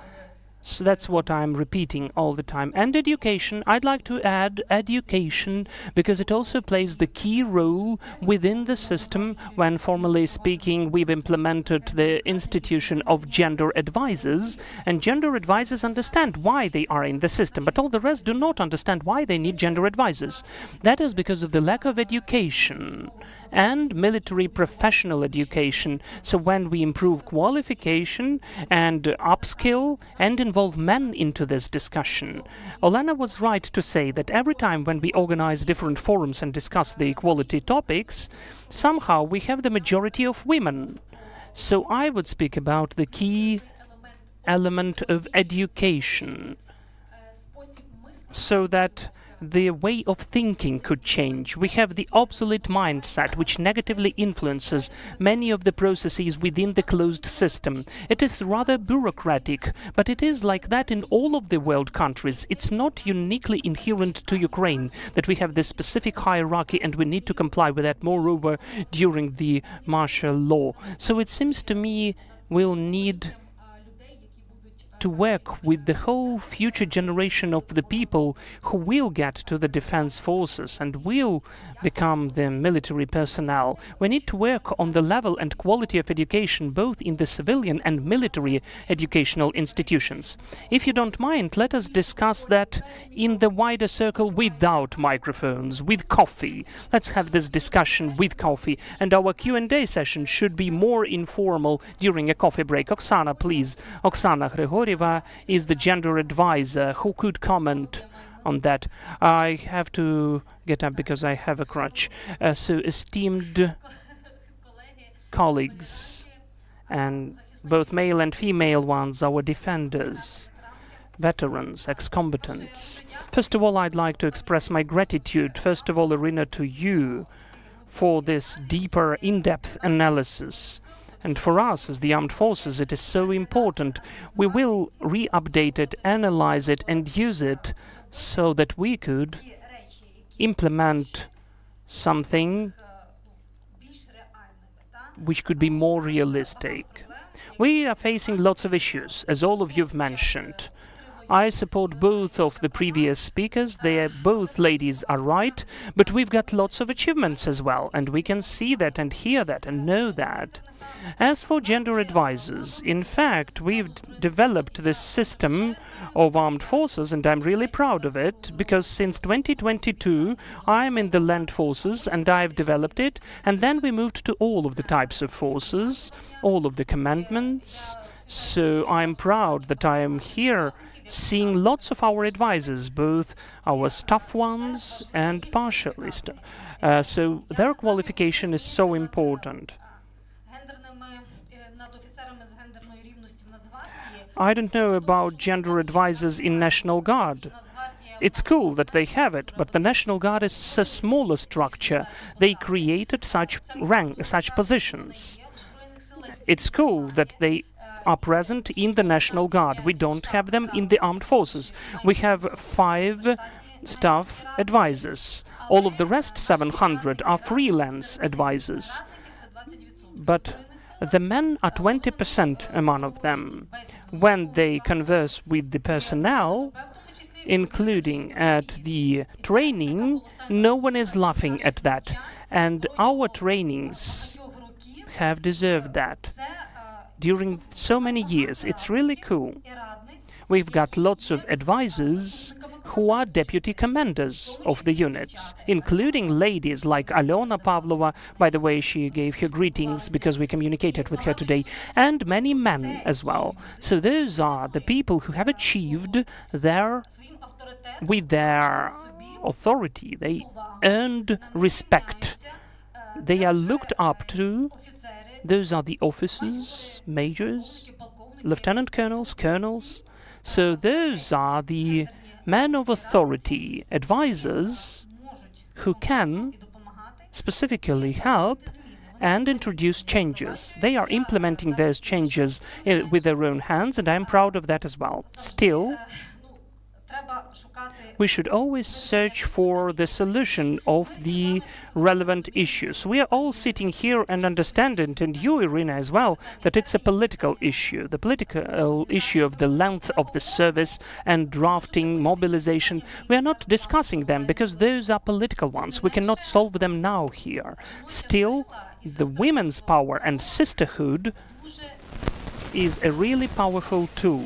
So that's what I'm repeating all the time. And education, I'd like to add education, because it also plays the key role within the system. When, formally speaking, we've implemented the institution of gender advisors, and gender advisors understand why they are in the system, but all the rest do not understand why they need gender advisors. That is because of the lack of education and military professional education. So when we improve qualification and upskill and involve men into this discussion, Olena was right to say that every time when we organize different forums and discuss the equality topics, somehow we have the majority of women. So I would speak about the key element of education, so that the way of thinking could change. We have the obsolete mindset, which negatively influences many of the processes within the closed system. It is rather bureaucratic, but it is like that in all of the world countries. It's not uniquely inherent to Ukraine that we have this specific hierarchy and we need to comply with that, moreover, during the martial law. So it seems to me we'll need to work with the whole future generation of the people who will get to the defense forces and will become the military personnel. We need to work on the level and quality of education both in the civilian and military educational institutions. If you don't mind, let us discuss that in the wider circle without microphones, with coffee. Let's have this discussion with coffee, and our Q&A session should be more informal during a coffee break. Oksana, please. Oksana Grigorieva is the gender advisor. Who could comment on that? I have to get up because I have a crutch. So, esteemed colleagues, and both male and female ones, our defenders, veterans, ex-combatants. First of all, I'd like to express my gratitude, first of all, Irina, to you for this deeper, in-depth analysis. And for us, as the armed forces, it is so important. We will re-update it, analyze it, and use it so that we could implement something which could be more realistic. We are facing lots of issues, as all of you've mentioned. I support both of the previous speakers. Both ladies are right, but we've got lots of achievements as well, and we can see that and hear that and know that. As for gender advisors, in fact, we've developed this system of armed forces, and I'm really proud of it, because since 2022, I'm in the land forces, and I've developed it, and then we moved to all of the types of forces, all of the commandments. So I'm proud that I am here seeing lots of our advisors, both our staff ones and partially staff. So their qualification is so important. I don't know about gender advisors in National Guard. It's cool that they have it, but the National Guard is a smaller structure. They created such positions. It's cool that they are present in the National Guard. We don't have them in the armed forces. We have 5 staff advisors. All of the rest, 700, are freelance advisors. But the men are 20% among them. When they converse with the personnel, including at the training, no one is laughing at that. And our trainings have deserved that. During so many years, it's really cool. We've got lots of advisors who are deputy commanders of the units, including ladies like Alena Pavlova, by the way, she gave her greetings because we communicated with her today, and many men as well. So those are the people who have achieved with their authority. They earned respect. They are looked up to. Those are the officers, majors, lieutenant colonels, colonels. So those are the men of authority, advisors, who can specifically help and introduce changes. They are implementing those changes with their own hands, and I'm proud of that as well. Still, we should always search for the solution of the relevant issues. We are all sitting here and understanding, and you, Irina, as well, that it's a political issue. The political issue of the length of the service and drafting, mobilization. We are not discussing them because those are political ones. We cannot solve them now here. Still, the women's power and sisterhood is a really powerful tool.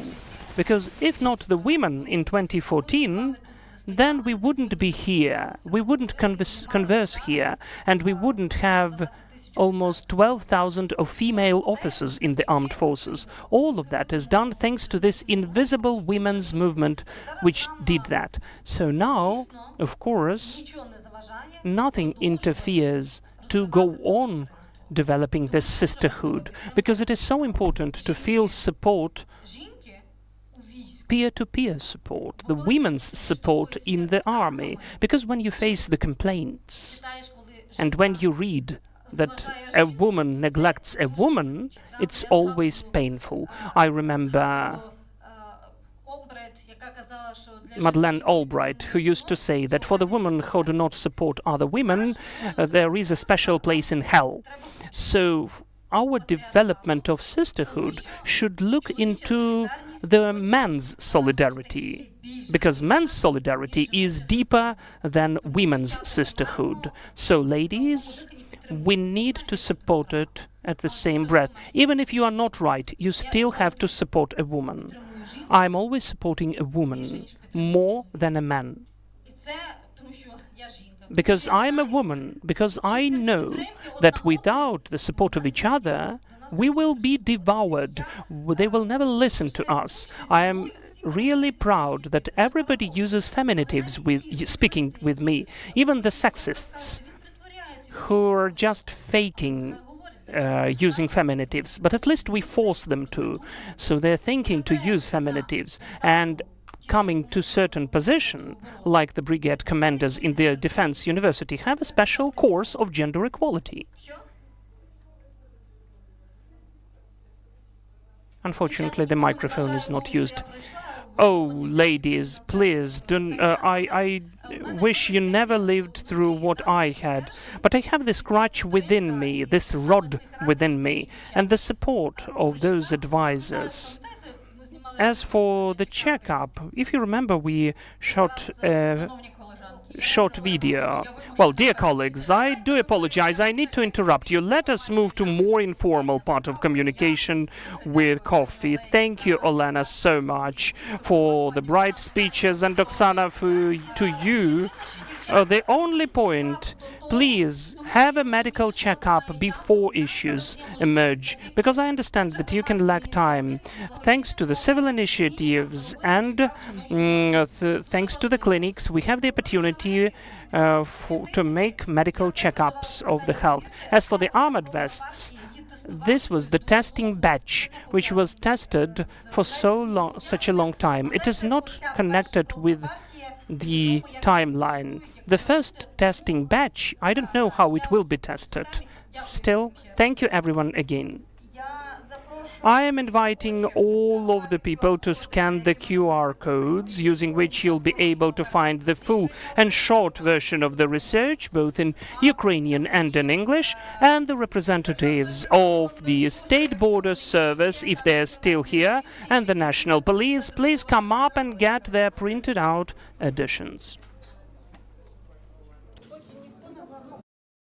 Because if not the women in 2014, then we wouldn't be here, we wouldn't converse here, and we wouldn't have almost 12,000 of female officers in the armed forces. All of that is done thanks to this invisible women's movement which did that. So now, of course, nothing interferes to go on developing this sisterhood, because it is so important to feel support, peer-to-peer support, the women's support in the army. Because when you face the complaints, and when you read that a woman neglects a woman, it's always painful. I remember Madeleine Albright, who used to say that for the women who do not support other women, there is a special place in hell. So our development of sisterhood should look into the men's solidarity, because men's solidarity is deeper than women's sisterhood. So, ladies, we need to support it at the same breath. Even if you are not right, you still have to support a woman. I'm always supporting a woman more than a man. Because I'm a woman, because I know that without the support of each other, we will be devoured. They will never listen to us. I am really proud that everybody uses feminitives speaking with me, even the sexists who are just faking using feminitives, but at least we force them to. So they're thinking to use feminitives, and coming to certain position, like the brigade commanders in the defense university, have a special course of gender equality. Unfortunately, the microphone is not used. Oh, ladies, please, don't, I wish you never lived through what I had. But I have this crutch within me, this rod within me, and the support of those advisors. As for the checkup, if you remember, we shot a short video. Well, dear colleagues, I do apologize. I need to interrupt you. Let us move to more informal part of communication with coffee. Thank you, Olena, so much for the bright speeches, and Oksana, to you. The only point, please have a medical checkup before issues emerge, because I understand that you can lack time. Thanks to the civil initiatives and thanks to the clinics, we have the opportunity to make medical checkups of the health. As for the armored vests, this was the testing batch, which was tested for such a long time. It is not connected with the timeline. The first testing batch, I don't know how it will be tested. Still, thank you everyone again. I am inviting all of the people to scan the QR codes, using which you'll be able to find the full and short version of the research, both in Ukrainian and in English, and the representatives of the State Border Service, if they're still here, and the National Police, please come up and get their printed out editions.